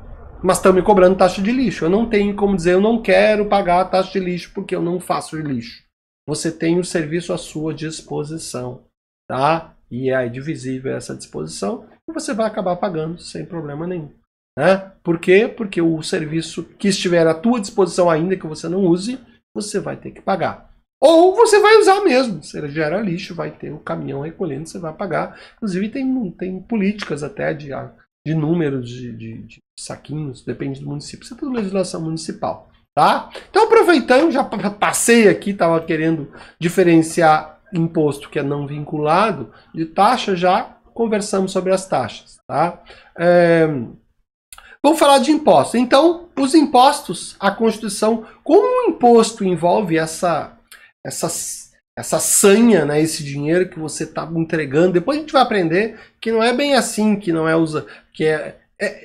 mas estão me cobrando taxa de lixo. Eu não tenho como dizer, eu não quero pagar a taxa de lixo porque eu não faço lixo. Você tem o serviço à sua disposição, tá? E é divisível essa disposição e você vai acabar pagando sem problema nenhum. Né? Por quê? Porque o serviço que estiver à tua disposição ainda que você não use, você vai ter que pagar. Ou você vai usar mesmo. Se ele gera lixo, vai ter o caminhão recolhendo, você vai pagar. Inclusive tem políticas até de números de saquinhos, depende do município. Isso é tudo legislação municipal. Tá? Então, aproveitando, já passei aqui, estava querendo diferenciar imposto que é não vinculado de taxa, já conversamos sobre as taxas. Tá? Vamos falar de impostos. Então, os impostos, a Constituição, como o imposto envolve essa sanha, né, esse dinheiro que você está entregando, depois a gente vai aprender que não é bem assim, que não é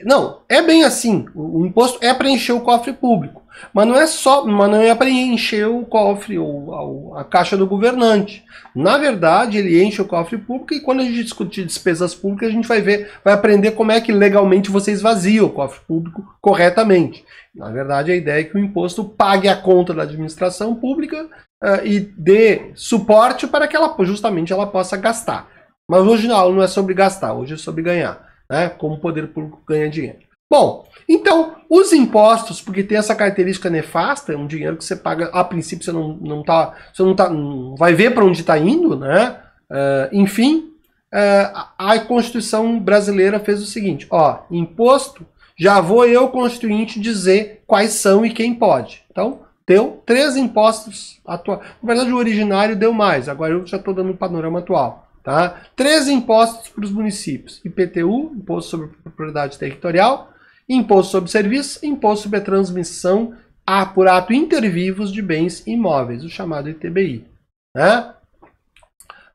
não, é bem assim. O imposto é para encher o cofre público, mas não é para encher o cofre ou a caixa do governante. Na verdade, ele enche o cofre público e quando a gente discutir despesas públicas, a gente vai aprender como é que legalmente você esvazia o cofre público corretamente. Na verdade, a ideia é que o imposto pague a conta da administração pública e dê suporte para que justamente ela possa gastar. Mas hoje não é sobre gastar, hoje é sobre ganhar, né? Como o poder público ganha dinheiro. Bom, então, os impostos, porque tem essa característica nefasta, é um dinheiro que você paga, a princípio você não vai ver para onde está indo, né? Enfim, a Constituição brasileira fez o seguinte, ó, imposto, já vou eu, constituinte, dizer quais são e quem pode. Então, deu 3 impostos atuais. Na verdade, o originário deu mais, agora eu já estou dando um panorama atual. Tá? 3 impostos para os municípios. IPTU, Imposto sobre Propriedade Territorial, Imposto sobre Serviços, Imposto sobre a Transmissão por ato intervivos de bens imóveis, o chamado ITBI. Né?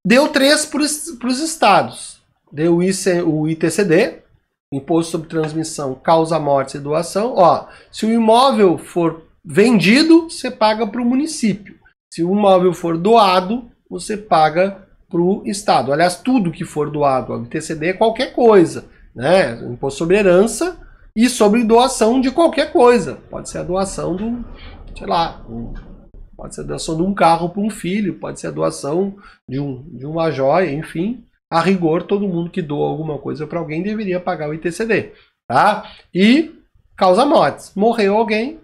Deu 3 para os estados. Deu o ITCD, Imposto sobre Transmissão, Causa Morte e Doação. Ó, se o imóvel for vendido, você paga para o município. Se o imóvel for doado, você paga para o Estado. Aliás, tudo que for doado ao ITCD é qualquer coisa. Né? Imposto sobre herança e sobre doação de qualquer coisa. Pode ser a doação pode ser a doação de um carro para um filho, pode ser a doação de uma joia, enfim. A rigor, todo mundo que doa alguma coisa para alguém deveria pagar o ITCD. Tá? E causa mortes. Morreu alguém,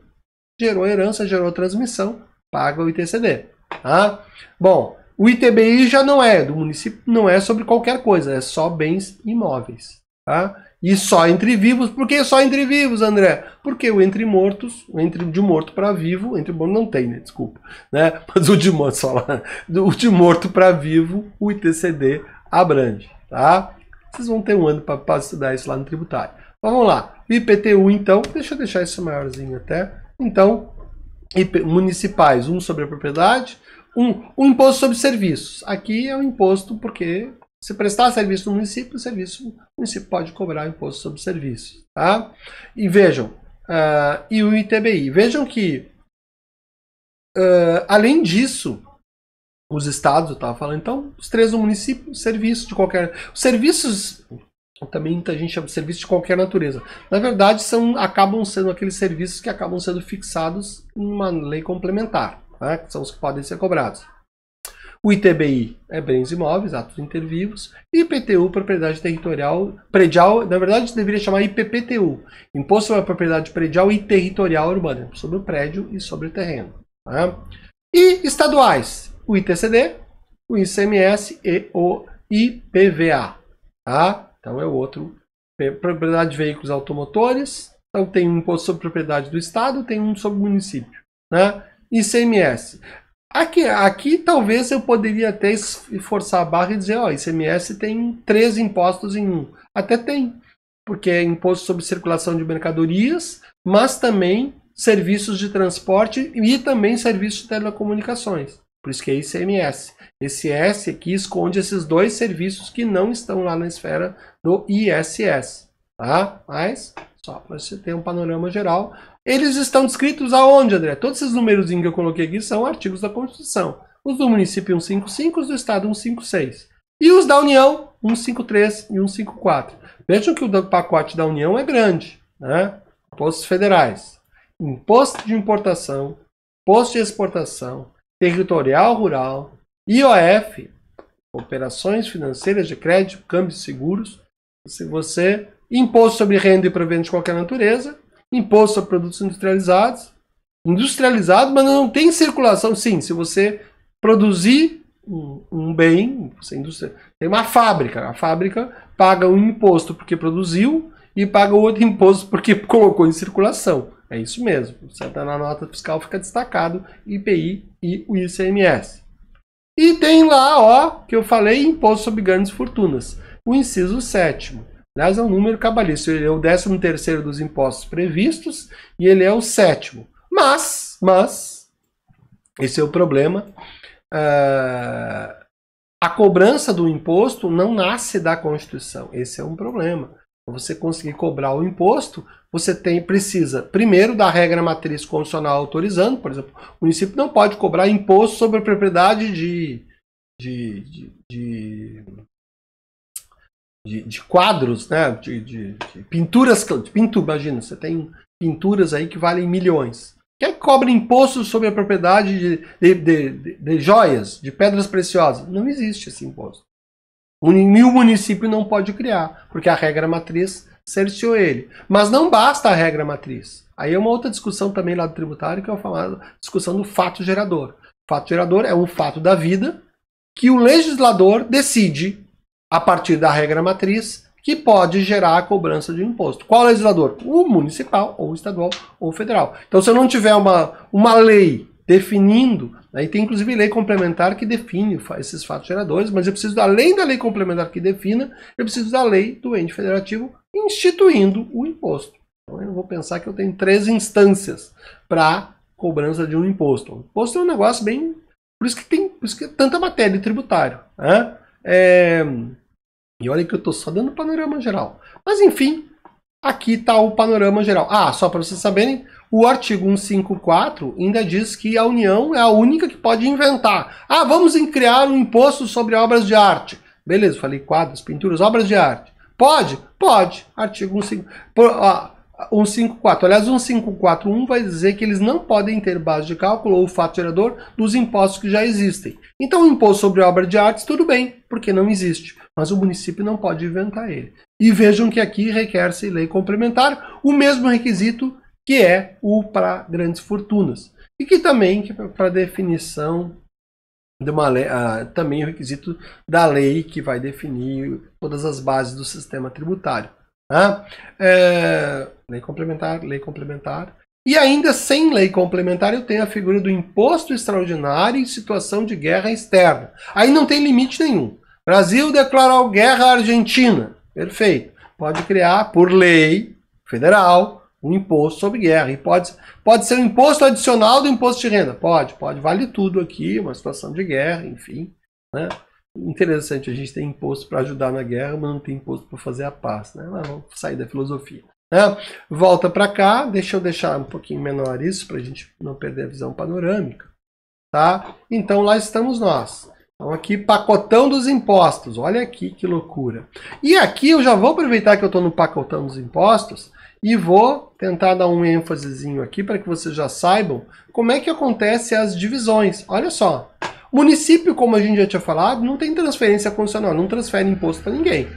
gerou herança, gerou transmissão, paga o ITCD. Tá? Bom, o ITBI já não é, do município não é sobre qualquer coisa, é só bens imóveis. Tá? E só entre vivos. Por que só entre vivos, André? Porque o entre mortos, de morto para vivo, entre morto não tem, né? Desculpa. Né? Mas o de morto para vivo, o ITCD abrange. Tá? Vocês vão ter um ano para estudar isso lá no tributário. Então, vamos lá. IPTU, então, deixa eu deixar isso maiorzinho até. Então, municipais, um sobre a propriedade, um imposto sobre serviços. Aqui é um imposto porque se prestar serviço no município, o município pode cobrar imposto sobre serviços. Tá? E vejam, e o ITBI. Vejam que, além disso, os estados, eu estava falando, então, os 3 do município, serviços de qualquer... Os serviços, também muita gente chama de serviço de qualquer natureza. Na verdade, acabam sendo aqueles serviços que acabam sendo fixados em uma lei complementar. Né, que são os que podem ser cobrados. O ITBI é bens imóveis, atos intervivos. IPTU, propriedade territorial, predial, na verdade deveria chamar IPPTU, Imposto sobre a Propriedade Predial e Territorial Urbana, sobre o prédio e sobre o terreno. Tá? E estaduais, o ITCD, o ICMS e o IPVA. Tá? Então é o outro. Propriedade de veículos automotores, então tem um imposto sobre propriedade do Estado, tem um sobre o município. Né? ICMS. Aqui talvez eu poderia até forçar a barra e dizer, ó, ICMS tem 3 impostos em um. Até tem, porque é imposto sobre circulação de mercadorias, mas também serviços de transporte e também serviços de telecomunicações. Por isso que é ICMS. Esse S aqui esconde esses 2 serviços que não estão lá na esfera do ISS. Tá? Mas, só para você ter um panorama geral, eles estão descritos aonde, André? Todos esses números que eu coloquei aqui são artigos da Constituição. Os do município 155, os do Estado 156. E os da União 153 e 154. Vejam que o pacote da União é grande. né? Impostos federais, imposto de importação, imposto de exportação, territorial rural, IOF, operações financeiras de crédito, câmbios e seguros, imposto sobre renda e proventos de qualquer natureza, imposto sobre produtos industrializados, mas não tem circulação. Sim, se você produzir um bem, tem uma fábrica, a fábrica paga um imposto porque produziu e paga outro imposto porque colocou em circulação. É isso mesmo. Você está na nota fiscal, fica destacado IPI e o ICMS. E tem lá, ó, que eu falei, imposto sobre grandes fortunas. O inciso 7º. Aliás, é um número cabalístico. Ele é o 13º dos impostos previstos e ele é o 7º. Mas, esse é o problema. A cobrança do imposto não nasce da Constituição. Esse é um problema. Para você conseguir cobrar o imposto, você precisa, primeiro, da regra matriz constitucional autorizando. Por exemplo, o município não pode cobrar imposto sobre a propriedade de quadros, né? de pinturas. Imagina, você tem pinturas aí que valem milhões. Quem cobra imposto sobre a propriedade de joias, de pedras preciosas? Não existe esse imposto. O município não pode criar, porque a regra matriz cerceou ele. Mas não basta a regra matriz. Aí é uma outra discussão também lá do tributário, que é a famosa discussão do fato gerador. O fato gerador é um fato da vida que o legislador decide, a partir da regra matriz, que pode gerar a cobrança de imposto. Qual legislador? O municipal, ou estadual, ou federal. Então, se eu não tiver uma lei definindo, aí tem inclusive lei complementar que define esses fatos geradores, mas eu preciso, além da lei complementar que defina, eu preciso da lei do ente federativo instituindo o imposto. Então eu vou pensar que eu tenho 3 instâncias para cobrança de um imposto. O imposto é um negócio bem... Por isso que é tanta matéria tributária. Né? E olha que eu estou só dando panorama geral. Mas enfim, aqui está o panorama geral. Só para vocês saberem, o artigo 154 ainda diz que a União é a única que pode inventar. Vamos criar um imposto sobre obras de arte. Beleza, falei quadros, pinturas, obras de arte. Pode? Pode. Artigo 154. Aliás, 154.1 vai dizer que eles não podem ter base de cálculo ou fato gerador dos impostos que já existem. Então, o imposto sobre obra de artes, tudo bem, porque não existe. Mas o município não pode inventar ele. E vejam que aqui requer-se lei complementar, o mesmo requisito que é o para grandes fortunas. E que também, para definição de uma lei, também o requisito da lei que vai definir todas as bases do sistema tributário. Lei complementar. E ainda sem lei complementar eu tenho a figura do imposto extraordinário em situação de guerra externa. Aí não tem limite nenhum. Brasil declarou guerra à Argentina. Perfeito. Pode criar, por lei federal, um imposto sobre guerra. E pode ser um imposto adicional do imposto de renda. Pode. Vale tudo aqui, uma situação de guerra, enfim. Né? Interessante, a gente tem imposto para ajudar na guerra, mas não tem imposto para fazer a paz. Né? Mas vamos sair da filosofia. Né? Volta para cá, deixa eu deixar um pouquinho menor isso, para a gente não perder a visão panorâmica. Tá? Então lá estamos nós. Então aqui, pacotão dos impostos. Olha aqui que loucura. E aqui eu já vou aproveitar que eu estou no pacotão dos impostos e vou tentar dar um ênfasezinho aqui para que vocês já saibam como é que acontece as divisões. Olha só. O município, como a gente já tinha falado, não tem transferência constitucional, não transfere imposto para ninguém,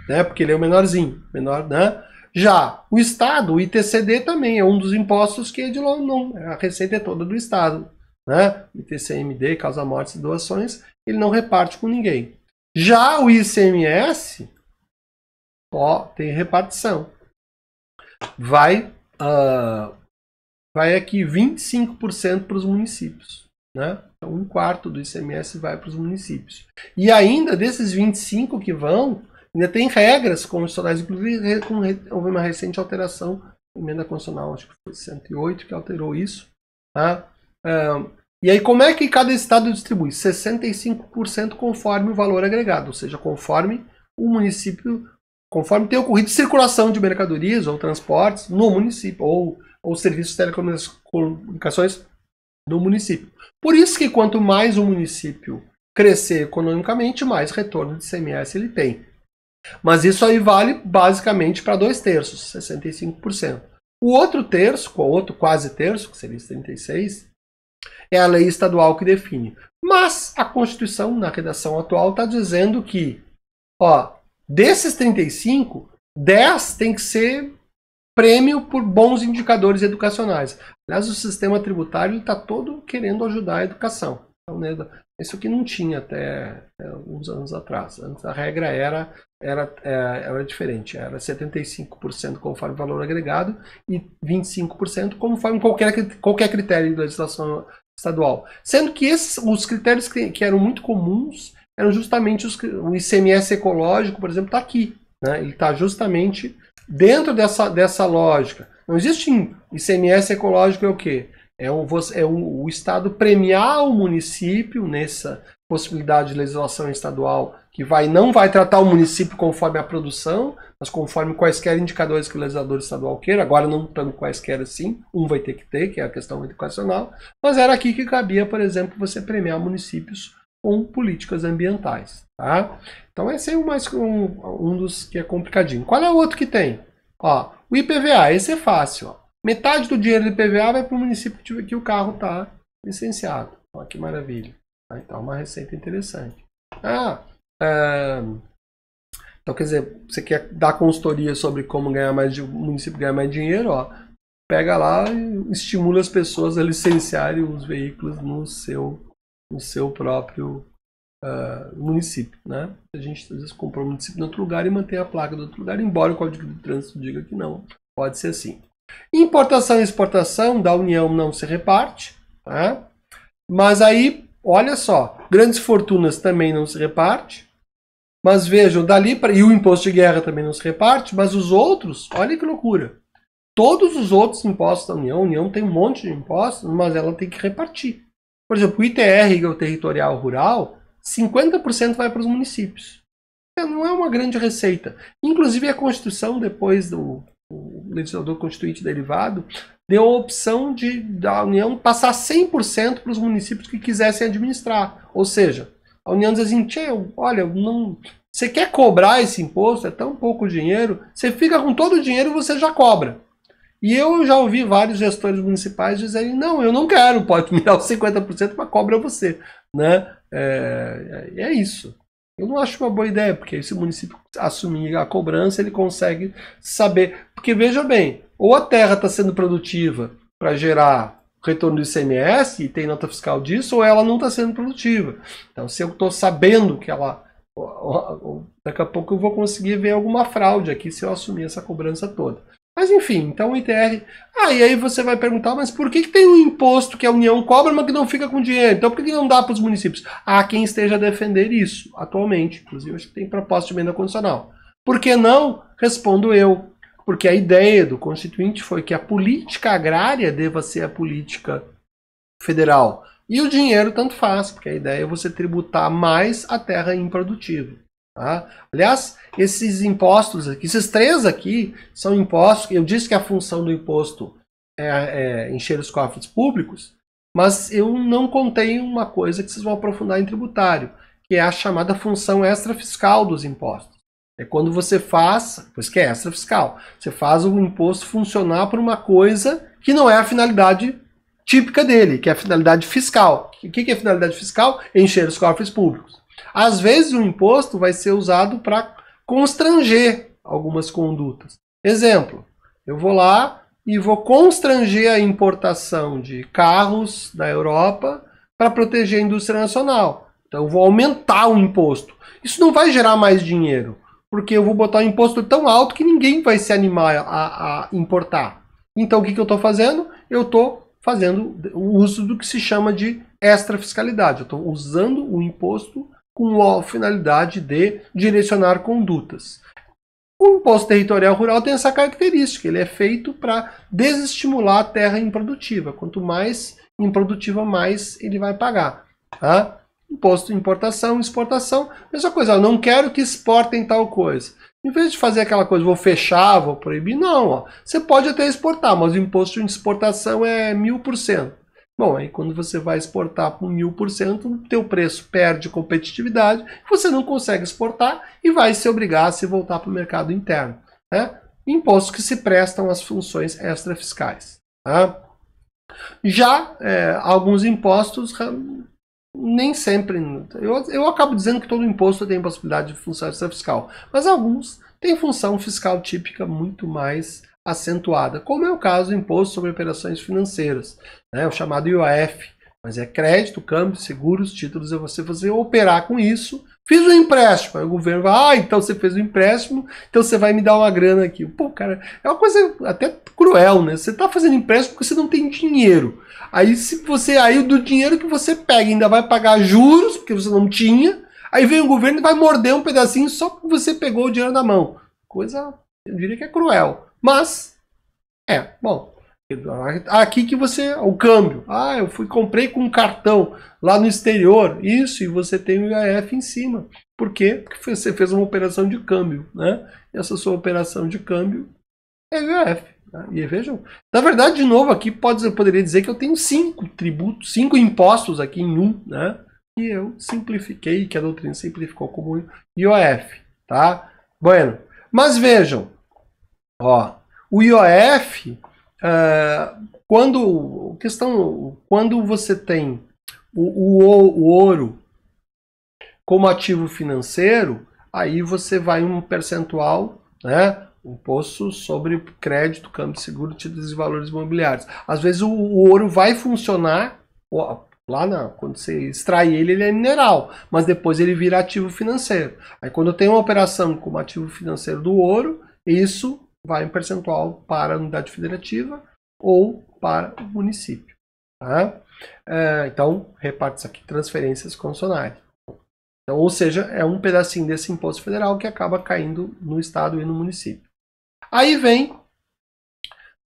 né? Porque ele é o menorzinho, né? Já o Estado, o ITCD também é um dos impostos que é de lá, não, a receita é toda do Estado, né? ITCMD, causa-mortes e doações, ele não reparte com ninguém. Já o ICMS, tem repartição. Vai aqui 25% para os municípios, né? Então, 1/4 do ICMS vai para os municípios. E ainda desses 25 que vão, ainda tem regras constitucionais, inclusive houve uma recente alteração, emenda constitucional, acho que foi 108 que alterou isso. Tá? E aí como é que cada estado distribui? 65% conforme o valor agregado, ou seja, conforme o município, conforme tem ocorrido circulação de mercadorias ou transportes no município, ou serviços de telecomunicações do município. Por isso que quanto mais o município crescer economicamente, mais retorno de ICMS ele tem. Mas isso aí vale basicamente para 2/3, 65%. O outro terço, o outro quase terço, que seria 36%, é a lei estadual que define. Mas a Constituição, na redação atual, está dizendo que, ó, desses 35, 10 tem que ser prêmio por bons indicadores educacionais. Aliás, o sistema tributário está todo querendo ajudar a educação. Então, né, isso aqui não tinha até uns anos atrás. Antes a regra era diferente. Era 75% conforme valor agregado e 25% conforme qualquer critério de legislação estadual. Sendo que os critérios que eram muito comuns eram justamente o ICMS ecológico, por exemplo, está aqui. Né? Ele está justamente dentro dessa lógica. Não existe ICMS ecológico é o quê? O Estado premiar o município nessa possibilidade de legislação estadual que não vai tratar o município conforme a produção, mas conforme quaisquer indicadores que o legislador estadual queira. Agora não estamos quaisquer assim, vai ter que ter, que é a questão educacional, mas era aqui que cabia, por exemplo, você premiar municípios com políticas ambientais. Tá? Então esse é um dos que é complicadinho. Qual é o outro que tem? Ó, o IPVA, esse é fácil. Ó. Metade do dinheiro do IPVA vai para o município que o carro está licenciado. Olha que maravilha. Então, uma receita interessante. Então, quer dizer, você quer dar consultoria sobre como o município ganhar mais dinheiro, ó, pega lá e estimula as pessoas a licenciarem os veículos no seu próprio município. Né? A gente, às vezes, compra um município em outro lugar e mantém a placa do outro lugar, embora o Código de Trânsito diga que não. Pode ser assim. Importação e exportação da União não se reparte, tá? Mas aí, olha só, grandes fortunas também não se reparte, mas vejam, e o imposto de guerra também não se reparte, mas os outros, olha que loucura, todos os outros impostos da União, a União tem um monte de impostos, mas ela tem que repartir. Por exemplo, o ITR, que é o territorial rural, 50% vai para os municípios. Não é uma grande receita. Inclusive a Constituição, depois o legislador constituinte derivado, deu a opção da União passar 100% para os municípios que quisessem administrar. Ou seja, a União diz assim, olha, você quer cobrar esse imposto, é tão pouco dinheiro, você fica com todo o dinheiro e você já cobra. E eu já ouvi vários gestores municipais dizerem, não, eu não quero, pode me dar os 50%, mas cobra você. Né? É isso. Eu não acho uma boa ideia, porque se o município assumir a cobrança, ele consegue saber. Porque veja bem, ou a terra está sendo produtiva para gerar retorno do ICMS, e tem nota fiscal disso, ou ela não está sendo produtiva. Então, se eu estou sabendo que ela... Daqui a pouco eu vou conseguir ver alguma fraude aqui se eu assumir essa cobrança toda. Mas enfim, então o ITR... e aí você vai perguntar, mas por que tem um imposto que a União cobra, mas que não fica com dinheiro? Então por que não dá para os municípios? Há quem esteja a defender isso atualmente. Inclusive, acho que tem proposta de emenda constitucional. Por que não? Respondo eu. Porque a ideia do Constituinte foi que a política agrária deva ser a política federal. E o dinheiro tanto faz, porque a ideia é você tributar mais a terra improdutiva. Tá? Aliás, esses impostos aqui, esses três aqui, são impostos. Eu disse que a função do imposto é encher os cofres públicos, mas eu não contei uma coisa que vocês vão aprofundar em tributário, que é a chamada função extrafiscal dos impostos. É quando você faz, pois que é extrafiscal, você faz o imposto funcionar por uma coisa que não é a finalidade típica dele, que é a finalidade fiscal. O que é a finalidade fiscal? Encher os cofres públicos. Às vezes o imposto vai ser usado para constranger algumas condutas. Exemplo, eu vou lá e vou constranger a importação de carros da Europa para proteger a indústria nacional. Então eu vou aumentar o imposto. Isso não vai gerar mais dinheiro, porque eu vou botar um imposto tão alto que ninguém vai se animar a importar. Então o que eu estou fazendo? Eu estou fazendo o uso do que se chama de extrafiscalidade. Eu estou usando o imposto com a finalidade de direcionar condutas. O imposto territorial rural tem essa característica, ele é feito para desestimular a terra improdutiva. Quanto mais improdutiva, mais ele vai pagar. Tá? Imposto de importação, exportação, mesma coisa, eu não quero que exportem tal coisa. Em vez de fazer aquela coisa, vou fechar, vou proibir, não. Você pode até exportar, mas o imposto de exportação é 1000%. Bom, aí quando você vai exportar por 1000%, o teu preço perde competitividade, você não consegue exportar e vai se obrigar a se voltar para o mercado interno. Né? Impostos que se prestam às funções extrafiscais. Tá? Já alguns impostos, nem sempre, eu acabo dizendo que todo imposto tem possibilidade de função extrafiscal, mas alguns têm função fiscal típica muito mais acentuada, como é o caso do Imposto sobre Operações Financeiras, né, o chamado IOF, mas é crédito, câmbio, seguros, títulos, é você operar com isso. Fiz um empréstimo, aí o governo vai, então você fez um empréstimo, então você vai me dar uma grana aqui. Pô, cara, é uma coisa até cruel, né? Você tá fazendo empréstimo porque você não tem dinheiro. Aí se você, aí do dinheiro que você pega ainda vai pagar juros, porque você não tinha, aí vem o governo e vai morder um pedacinho só porque você pegou o dinheiro na mão. Coisa, eu diria que é cruel. Mas, bom, aqui que você, o câmbio, eu comprei com um cartão lá no exterior, isso, e você tem o IOF em cima. Por quê? Porque você fez uma operação de câmbio, né? E essa sua operação de câmbio é IOF. Né? E vejam, na verdade, de novo, aqui poderia dizer que eu tenho 5 tributos, 5 impostos aqui em um, né? E eu simplifiquei, que a doutrina simplificou como IOF, tá? Bueno, mas vejam, ó, o IOF, quando você tem o ouro como ativo financeiro, aí você vai um percentual, né, imposto sobre crédito, câmbio, seguro, títulos e valores imobiliários. Às vezes o ouro vai funcionar, quando você extrai ele é mineral, mas depois ele vira ativo financeiro. Aí quando eu tenho uma operação como ativo financeiro do ouro, isso vai em percentual para a unidade federativa ou para o município. Tá? Então, reparte-se aqui transferências constitucionais. Então, ou seja, é um pedacinho desse imposto federal que acaba caindo no estado e no município. Aí vem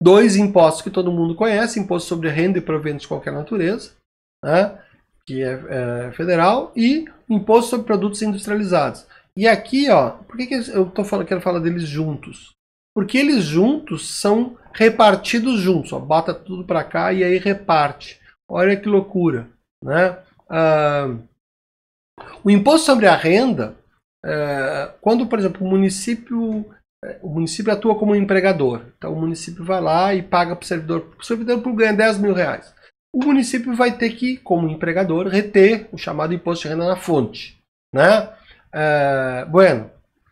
2 impostos que todo mundo conhece, imposto sobre renda e proventos de qualquer natureza, né, que é federal, e imposto sobre produtos industrializados. E aqui, ó, por que eu quero falar deles juntos? Porque eles juntos são repartidos juntos. Ó, bota tudo para cá e aí reparte. Olha que loucura. Né? O imposto sobre a renda, quando, por exemplo, o município atua como empregador. Então o município vai lá e paga para o servidor. O servidor ganha 10 mil reais. O município vai ter que, como empregador, reter o chamado imposto de renda na fonte. Né? Bueno.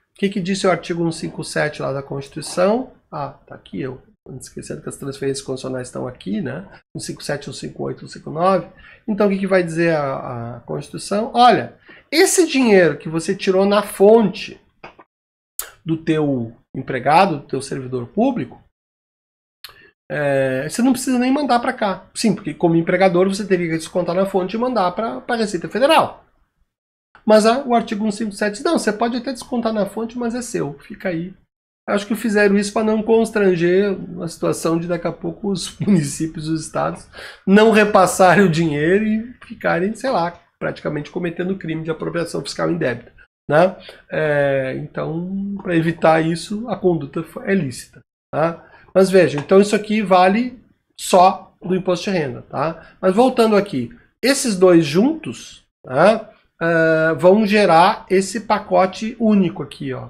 O que disse o artigo 157 lá da Constituição? Tá aqui, eu esquecendo que as transferências constitucionais estão aqui, né? 157, 158, 159. Então, o que vai dizer a Constituição? Olha, esse dinheiro que você tirou na fonte do teu empregado, do teu servidor público, você não precisa nem mandar para cá. Sim, porque como empregador você teria que descontar na fonte e mandar para a Receita Federal. Mas o artigo 157, não, você pode até descontar na fonte, mas é seu, fica aí. Acho que fizeram isso para não constranger a situação de daqui a pouco os municípios e os estados não repassarem o dinheiro e ficarem, sei lá, praticamente cometendo crime de apropriação fiscal indébita. Né? Então, para evitar isso, a conduta é lícita. Tá? Mas veja, então isso aqui vale só do imposto de renda. Tá? Mas voltando aqui, esses dois juntos, tá? Vão gerar esse pacote único aqui, ó.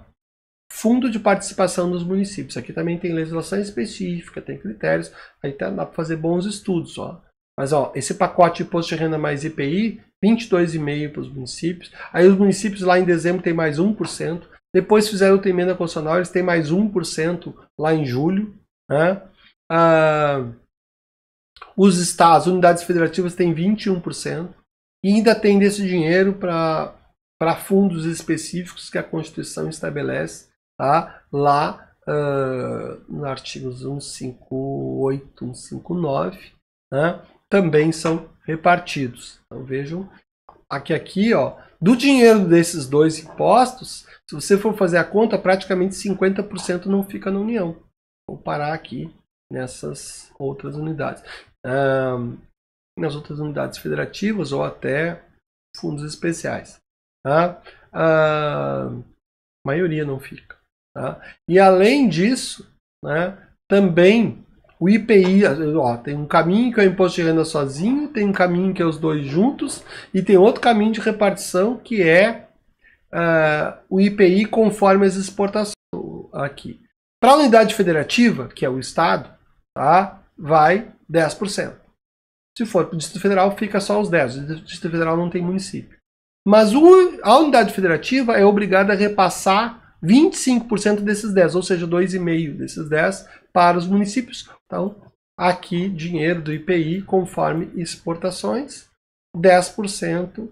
Fundo de participação dos municípios. Aqui também tem legislação específica, tem critérios, aí dá para fazer bons estudos, ó. Mas ó, esse pacote de imposto de renda mais IPI, 22,5% para os municípios. Aí os municípios lá em dezembro tem mais 1%. Depois fizeram outra emenda constitucional, eles têm mais 1% lá em julho. Né? Os estados, unidades federativas têm 21%. E ainda tem desse dinheiro para fundos específicos que a Constituição estabelece, tá? Lá nos artigos 158, 159, né? Também são repartidos. Então vejam, aqui ó, do dinheiro desses 2 impostos, se você for fazer a conta, praticamente 50% não fica na União. Vou parar aqui nessas outras unidades. Nas outras unidades federativas ou até fundos especiais. Tá? A maioria não fica. Tá? E além disso, né, também O IPI, ó, tem um caminho que é o imposto de renda sozinho, tem um caminho que é os dois juntos, e tem outro caminho de repartição que é o IPI conforme as exportações aqui. Para a unidade federativa, que é o Estado, tá, vai 10%. Se for para o Distrito Federal, fica só os 10%. O Distrito Federal não tem município. Mas a unidade federativa é obrigada a repassar 25% desses 10%, ou seja, 2,5% desses 10% para os municípios. Então, aqui, dinheiro do IPI conforme exportações, 10%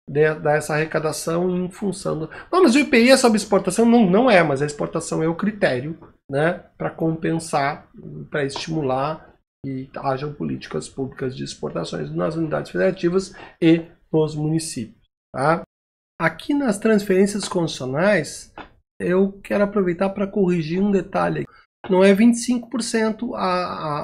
dessa arrecadação em função do... Não, mas o IPI é sobre exportação? Não, não é, mas a exportação é o critério, né, para compensar, para estimular que hajam políticas públicas de exportações nas unidades federativas e nos municípios. Tá? Aqui nas transferências constitucionais, eu quero aproveitar para corrigir um detalhe. Não é 25%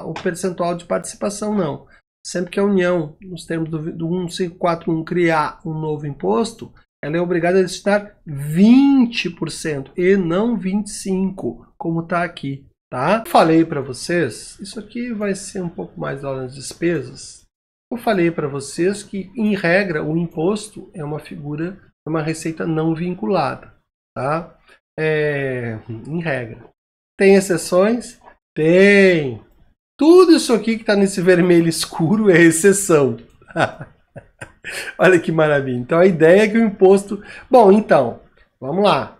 o percentual de participação, não. Sempre que a União, nos termos do 1541, criar um novo imposto, ela é obrigada a destinar 20% e não 25%, como está aqui. Tá? Eu falei para vocês, isso aqui vai ser um pouco mais lá nas despesas. Eu falei para vocês que, em regra, o imposto é uma figura, é uma receita não vinculada. Tá? Em regra. Tem exceções? Tem! Tudo isso aqui que está nesse vermelho escuro é exceção. Olha que maravilha. Então a ideia é que o imposto... Bom, então, vamos lá.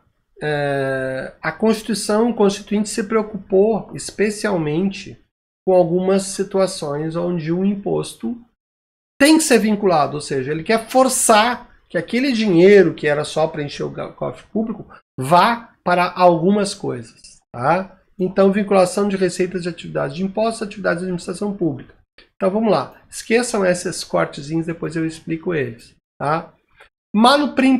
A Constituição Constituinte se preocupou especialmente com algumas situações onde o imposto tem que ser vinculado, ou seja, ele quer forçar que aquele dinheiro que era só para encher o cofre público vá para algumas coisas. Tá? Então, vinculação de receitas de atividades de impostos, atividades de administração pública. Então, vamos lá. Esqueçam esses cortezinhos, depois eu explico eles. Tá?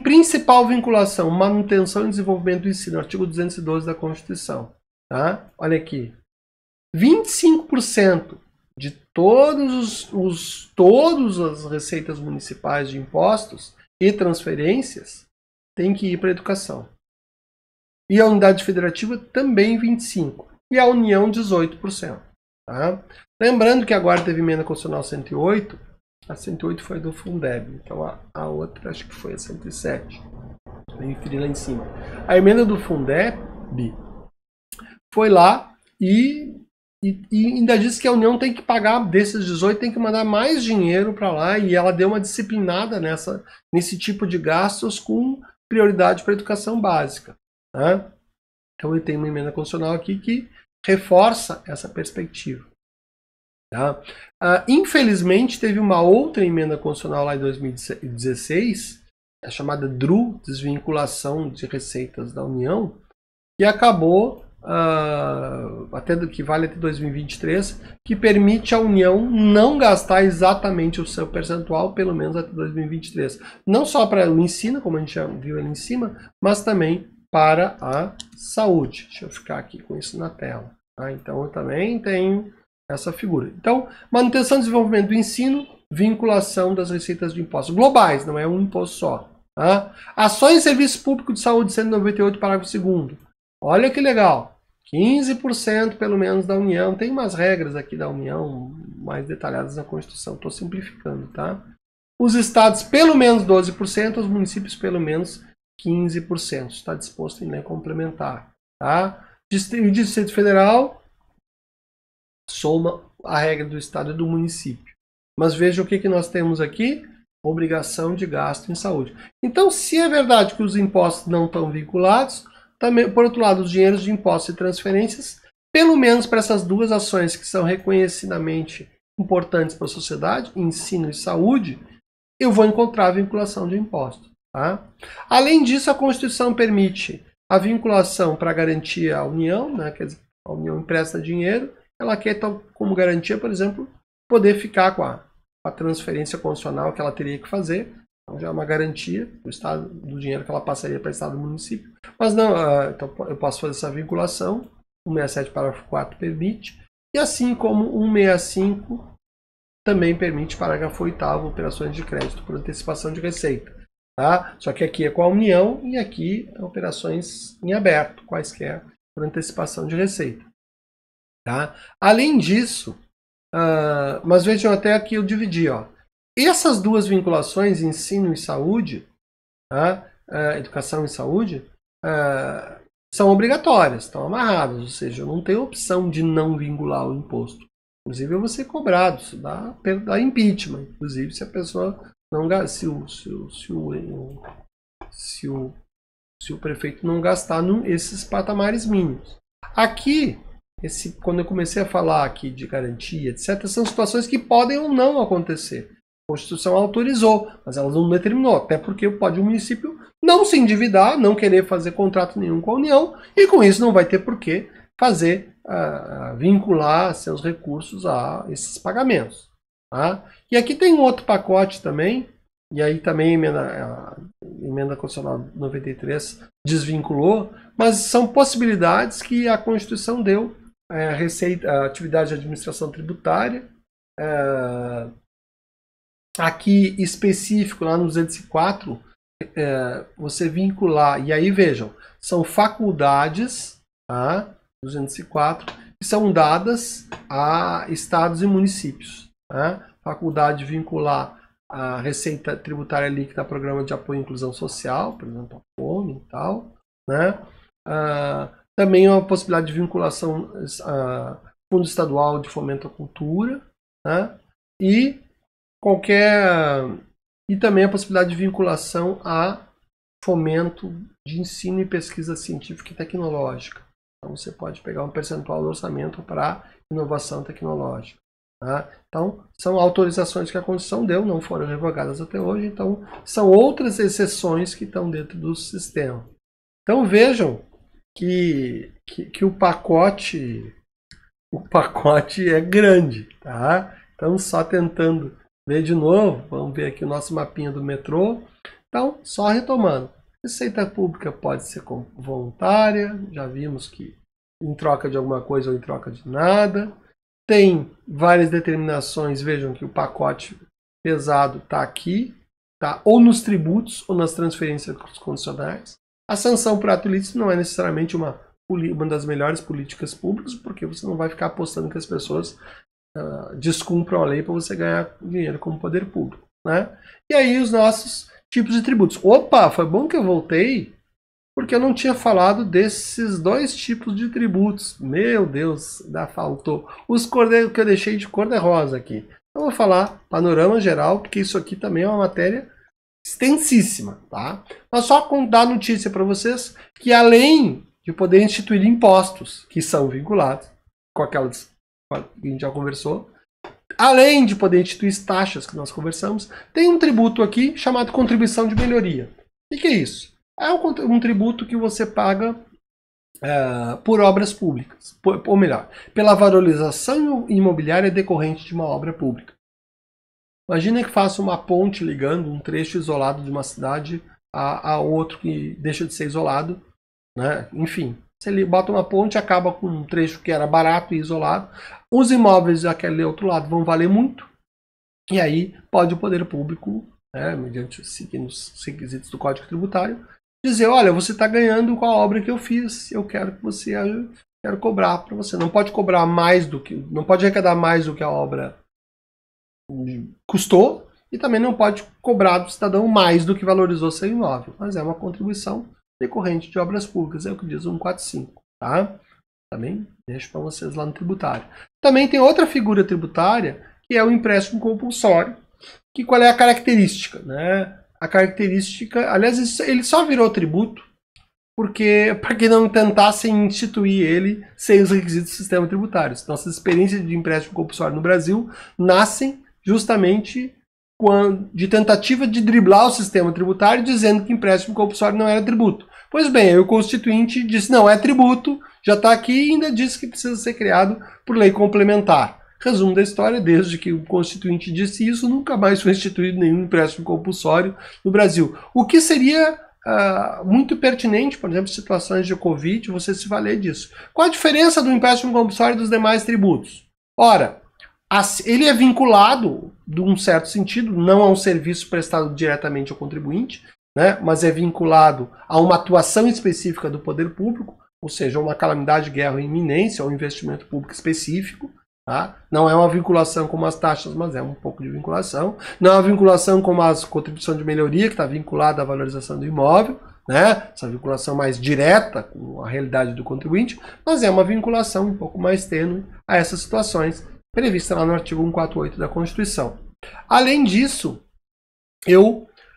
Principal vinculação, manutenção e desenvolvimento do ensino, artigo 212 da Constituição. Tá? Olha aqui. 25% de todas as receitas municipais de impostos e transferências tem que ir para a educação. E a unidade federativa também 25%. E a União 18%. Tá? Lembrando que agora teve emenda constitucional 108. A 108 foi do Fundeb. Então a outra acho que foi a 107. Eu inferi lá em cima. A emenda do Fundeb foi lá e ainda disse que a União tem que pagar desses 18, tem que mandar mais dinheiro para lá. E ela deu uma disciplinada nesse tipo de gastos com prioridade para a educação básica. Tá? Então eu tenho uma emenda constitucional aqui que reforça essa perspectiva. Tá? Infelizmente teve uma outra emenda constitucional lá em 2016, a chamada DRU, Desvinculação de Receitas da União, que acabou, que vale até 2023, que permite à União não gastar exatamente o seu percentual, pelo menos até 2023. Não só para o ensino, como a gente já viu ali em cima, mas também para a saúde. Deixa eu ficar aqui com isso na tela. Tá? Então, eu também tenho essa figura. Então, manutenção e desenvolvimento do ensino, vinculação das receitas de impostos globais, não é um imposto só. Tá? Ações e serviço público de saúde, 198, parágrafo 2º. Olha que legal. 15% pelo menos da União. Tem umas regras aqui da União mais detalhadas na Constituição. Estou simplificando, tá? Os estados, pelo menos 12%. Os municípios, pelo menos 15%. Está disposto em lei complementar. Tá? O Distrito Federal soma a regra do estado e do município. Mas veja o que nós temos aqui. Obrigação de gasto em saúde. Então, se é verdade que os impostos não estão vinculados, também, por outro lado, os dinheiros de impostos e transferências, pelo menos para essas duas ações que são reconhecidamente importantes para a sociedade, ensino e saúde, eu vou encontrar a vinculação de impostos. Tá? Além disso, a Constituição permite a vinculação para garantir a União, né? Quer dizer, a União empresta dinheiro, ela quer como garantia, por exemplo, poder ficar com a transferência constitucional que ela teria que fazer. Então já é uma garantia do Estado, do dinheiro que ela passaria para o Estado e município. Mas não, então eu posso fazer essa vinculação, 167, parágrafo 4 permite, e assim como 165 também permite, parágrafo 8º, operações de crédito por antecipação de receita. Tá? Só que aqui é com a União e aqui operações em aberto, quaisquer, por antecipação de receita. Tá? Além disso, mas vejam até aqui eu dividi. Ó. Essas duas vinculações, ensino e saúde, tá? Educação e saúde, são obrigatórias, estão amarradas, ou seja, eu não tenho opção de não vincular o imposto. Inclusive eu vou ser cobrado, isso dá impeachment, inclusive se a pessoa não se o prefeito não gastar esses patamares mínimos. Aqui, quando eu comecei a falar aqui de garantia, etc., são situações que podem ou não acontecer. A Constituição autorizou, mas ela não determinou, até porque pode o município não se endividar, não querer fazer contrato nenhum com a União, e com isso não vai ter por que fazer, vincular seus recursos a esses pagamentos. Tá? E aqui tem um outro pacote também, e aí também a emenda constitucional 93 desvinculou, mas são possibilidades que a Constituição deu, a atividade de administração tributária, aqui específico, lá no 204, você vincular, e aí vejam, são faculdades, tá? 204, que são dadas a estados e municípios. Tá? Faculdade de vincular a receita tributária líquida a programa de apoio à inclusão social, por exemplo, a fome e tal. Né? Também uma possibilidade de vinculação a Fundo Estadual de Fomento à Cultura, né? E também a possibilidade de vinculação a fomento de ensino e pesquisa científica e tecnológica. Então você pode pegar um percentual do orçamento para inovação tecnológica. Tá? Então, são autorizações que a Constituição deu, não foram revogadas até hoje, então são outras exceções que estão dentro do sistema. Então vejam que o pacote é grande. Tá? Então, só tentando ver de novo, vamos ver aqui o nosso mapinha do metrô. Então, só retomando. Receita pública pode ser voluntária, já vimos que em troca de alguma coisa ou em troca de nada. Tem várias determinações, vejam que o pacote pesado está aqui, tá? Ou nos tributos ou nas transferências condicionais. A sanção por ato ilícito não é necessariamente uma das melhores políticas públicas, porque você não vai ficar apostando que as pessoas descumpram a lei para você ganhar dinheiro como poder público. Né? E aí os nossos tipos de tributos. Opa, foi bom que eu voltei, porque eu não tinha falado desses dois tipos de tributos. Meu Deus, faltou. Os que eu deixei de cor-de-rosa aqui. Eu vou falar panorama geral, porque isso aqui também é uma matéria extensíssima. Tá? Mas só dar notícia para vocês que além de poder instituir impostos que são vinculados com aquelas que a gente já conversou, além de poder instituir taxas que nós conversamos, tem um tributo aqui chamado contribuição de melhoria. O que é isso? É um tributo que você paga por obras públicas, ou melhor, pela valorização imobiliária decorrente de uma obra pública. Imagina que faça uma ponte ligando um trecho isolado de uma cidade a outro que deixa de ser isolado. Né? Enfim, se ele bota uma ponte, acaba com um trecho que era barato e isolado. Os imóveis daquele outro lado vão valer muito. E aí pode o poder público, mediante seguindo os requisitos do Código Tributário, dizer, olha, você está ganhando com a obra que eu fiz, eu quero que você quero cobrar para você. Não pode cobrar mais não pode arrecadar mais do que a obra custou e também não pode cobrar do cidadão mais do que valorizou seu imóvel. Mas é uma contribuição decorrente de obras públicas, é o que diz o 145, tá? Também deixo para vocês lá no tributário. Também tem outra figura tributária, que é o empréstimo compulsório, que qual é a característica, né? A característica, aliás, ele só virou tributo porque para que não tentassem instituir ele sem os requisitos do sistema tributário. Nossas experiências de empréstimo compulsório no Brasil nascem justamente de tentativa de driblar o sistema tributário, dizendo que empréstimo compulsório não era tributo. Pois bem, aí o Constituinte disse, não, é tributo, já está aqui e ainda disse que precisa ser criado por lei complementar. Resumo da história, desde que o Constituinte disse isso, nunca mais foi instituído nenhum empréstimo compulsório no Brasil. O que seria muito pertinente, por exemplo, em situações de Covid, você se valer disso. Qual a diferença do empréstimo compulsório dos demais tributos? Ora, ele é vinculado, de um certo sentido, não a um serviço prestado diretamente ao contribuinte, né, mas é vinculado a uma atuação específica do poder público, ou seja, uma calamidade, guerra ou iminência, ou um investimento público específico. Tá? Não é uma vinculação como as taxas, mas é um pouco de vinculação. Não é uma vinculação como as contribuições de melhoria, que está vinculada à valorização do imóvel, né? Essa vinculação mais direta com a realidade do contribuinte, mas é uma vinculação um pouco mais tênue a essas situações, prevista lá no artigo 148 da Constituição. Além disso,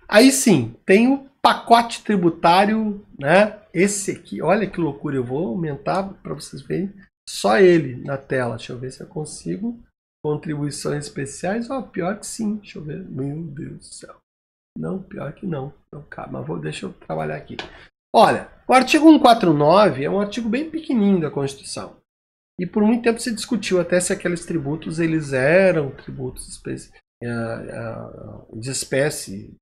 aí sim, tenho pacote tributário, né? Esse aqui, olha que loucura, eu vou aumentar para vocês verem só ele na tela. Deixa eu ver se eu consigo. Contribuições especiais, ó, pior que sim, deixa eu ver, meu Deus do céu. Não, pior que não. Então, calma, deixa eu trabalhar aqui. Olha, o artigo 149 é um artigo bem pequenininho da Constituição. E por muito tempo se discutiu até se aqueles tributos eles eram tributos de espécie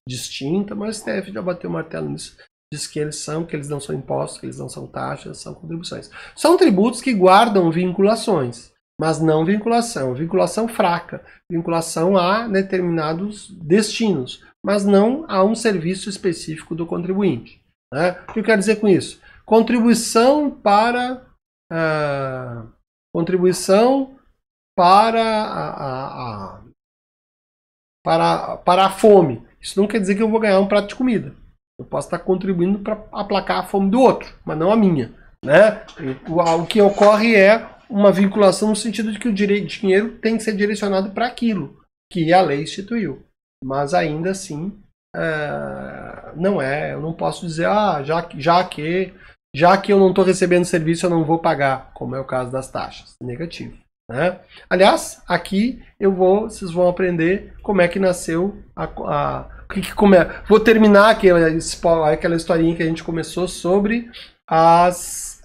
distinta, mas o STF já bateu o martelo nisso. Diz que eles não são impostos, que eles não são taxas, são contribuições. São tributos que guardam vinculações, mas não vinculação fraca, vinculação a determinados destinos, mas não a um serviço específico do contribuinte. Né? O que eu quero dizer com isso? Contribuição para a fome. Isso não quer dizer que eu vou ganhar um prato de comida. Eu posso estar contribuindo para aplacar a fome do outro, mas não a minha. Né? O que ocorre é uma vinculação no sentido de que o dinheiro tem que ser direcionado para aquilo que a lei instituiu. Mas ainda assim, não é. Eu não posso dizer, já que eu não estou recebendo serviço, eu não vou pagar, como é o caso das taxas. Negativo. Né? Aliás, aqui vocês vão aprender como é que nasceu Vou terminar aquela historinha que a gente começou sobre as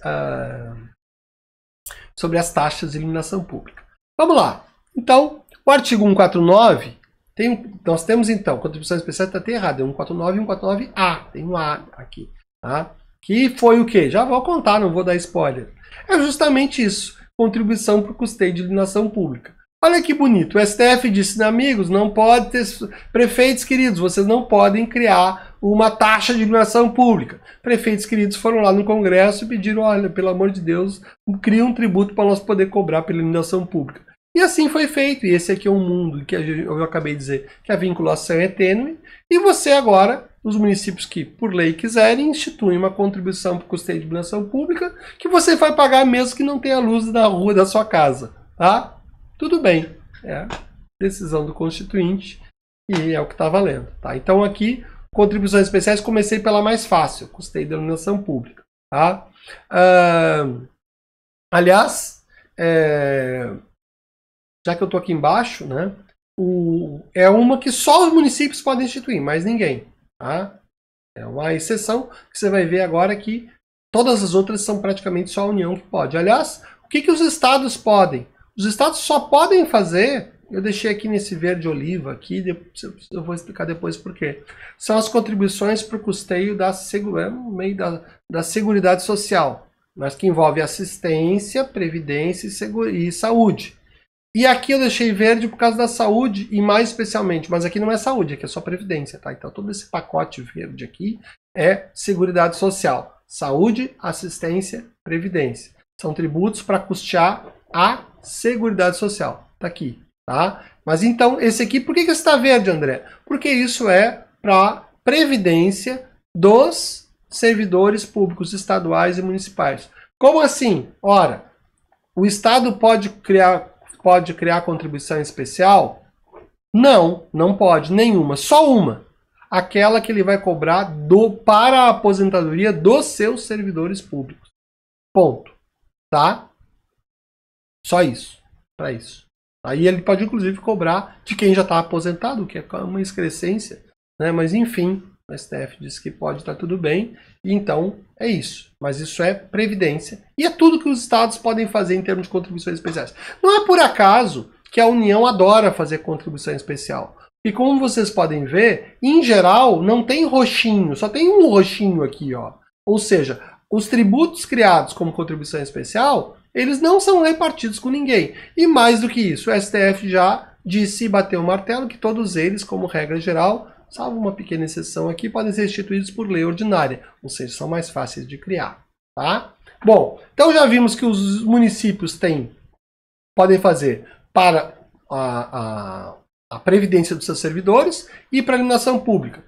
taxas de iluminação pública. Vamos lá. Então, o artigo 149, nós temos então, contribuição especial está até errado, é 149 e 149A, tem um A aqui. Tá? Que foi o quê? Já vou contar, não vou dar spoiler. É justamente isso, contribuição para o custeio de iluminação pública. Olha que bonito, o STF disse, amigos, não pode ter... Prefeitos queridos, vocês não podem criar uma taxa de iluminação pública. Prefeitos queridos foram lá no Congresso e pediram, olha, pelo amor de Deus, cria um tributo para nós poder cobrar pela iluminação pública. E assim foi feito, e esse aqui é um mundo que eu acabei de dizer que a vinculação é tênue, e você agora, os municípios que por lei quiserem, instituem uma contribuição para o custeio de iluminação pública que você vai pagar mesmo que não tenha luz na rua da sua casa, tá? Tudo bem, é decisão do Constituinte e é o que está valendo. Tá? Então aqui, contribuições especiais, comecei pela mais fácil, custeio da iluminação pública. Tá? Aliás, já que eu estou aqui embaixo, né, é uma que só os municípios podem instituir, mais ninguém. Tá? É uma exceção que você vai ver agora que todas as outras são praticamente só a União que pode. Aliás, o que os estados podem? Os estados só podem fazer, eu deixei aqui nesse verde oliva, aqui, eu vou explicar depois por quê. São as contribuições para o custeio da Seguridade Social, mas que envolve assistência, previdência e saúde. E aqui eu deixei verde por causa da saúde e mais especialmente, mas aqui não é saúde, aqui é só previdência, tá? Então todo esse pacote verde aqui é Seguridade Social. Saúde, assistência, previdência. São tributos para custear a Seguridade Social. Tá aqui, tá? Mas então, esse aqui, por que está verde, André? Porque isso é para previdência dos servidores públicos estaduais e municipais. Como assim? Ora, o Estado pode criar contribuição especial? Não, não pode, nenhuma, só uma. Aquela que ele vai cobrar para a aposentadoria dos seus servidores públicos. Ponto. Tá? Só isso, para isso. Aí ele pode, inclusive, cobrar de quem já está aposentado, que é uma excrescência, né? Mas, enfim, o STF disse que pode estar tudo bem, e então é isso. Mas isso é previdência, e é tudo que os estados podem fazer em termos de contribuições especiais. Não é por acaso que a União adora fazer contribuição especial. E como vocês podem ver, em geral, não tem roxinho, só tem um roxinho aqui, ó. Ou seja, os tributos criados como contribuição especial, eles não são repartidos com ninguém. E mais do que isso, o STF já disse e bateu o martelo que todos eles, como regra geral, salvo uma pequena exceção aqui, podem ser instituídos por lei ordinária, ou seja, são mais fáceis de criar. Tá? Bom, então já vimos que os municípios podem fazer para a previdência dos seus servidores e para a iluminação pública.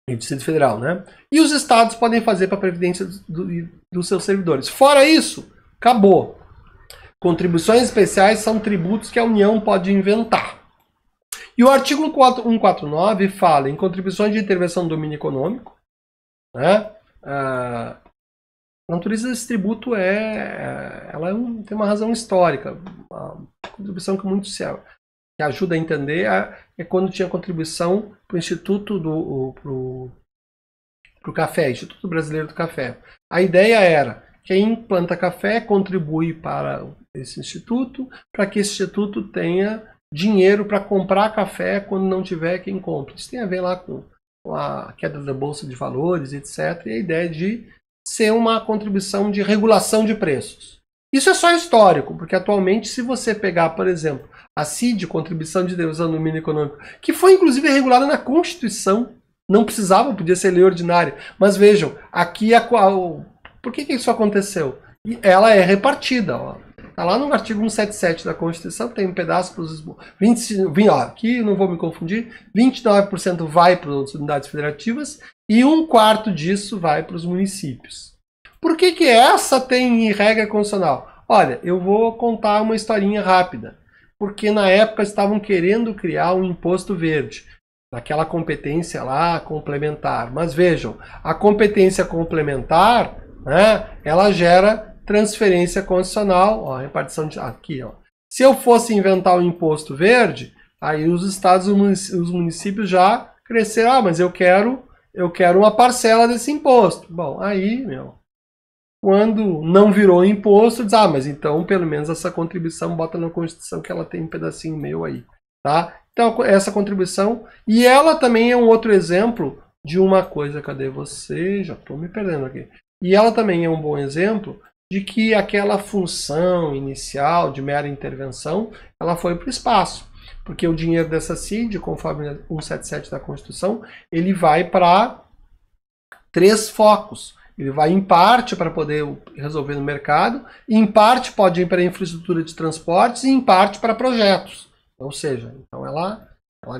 E do Distrito Federal, né? E os estados podem fazer para a previdência dos seus servidores. Fora isso, acabou. Contribuições especiais são tributos que a União pode inventar. E o artigo 149 fala em contribuições de intervenção no domínio econômico, né? A natureza desse tributo tem uma razão histórica. A contribuição que muito que ajuda a entender é quando tinha contribuição para o Instituto pro Café, Instituto Brasileiro do Café. A ideia era quem planta café contribui para esse instituto, para que esse instituto tenha dinheiro para comprar café quando não tiver quem compre. Isso tem a ver lá com a queda da Bolsa de Valores, etc. E a ideia de ser uma contribuição de regulação de preços. Isso é só histórico, porque atualmente, se você pegar, por exemplo, a CID, Contribuição de Intervenção no Domínio Econômico, que foi inclusive regulada na Constituição, não precisava, podia ser lei ordinária, mas vejam, aqui por que isso aconteceu? Ela é repartida, ó. Está lá no artigo 177 da Constituição, tem um pedaço para os... aqui não vou me confundir, 29% vai para as unidades federativas e 1/4 disso vai para os municípios. Por que essa tem regra constitucional? Olha, eu vou contar uma historinha rápida. Porque na época estavam querendo criar um imposto verde, naquela competência lá complementar. Mas vejam, a competência complementar, né, ela gera transferência constitucional, ó, repartição aqui, ó. Se eu fosse inventar o imposto verde, aí os estados e os municípios já cresceram, mas eu quero uma parcela desse imposto. Bom, aí, quando não virou imposto, diz, mas então pelo menos essa contribuição bota na Constituição que ela tem um pedacinho meu aí, tá? Então essa contribuição, e ela também é um outro exemplo de uma coisa, cadê você? Já estou me perdendo aqui. E ela também é um bom exemplo de que aquela função inicial de mera intervenção, ela foi para o espaço, porque o dinheiro dessa CID, conforme 177 da Constituição, ele vai para 3 focos. Ele vai em parte para poder resolver no mercado, em parte pode ir para a infraestrutura de transportes e em parte para projetos. Ou seja, então ela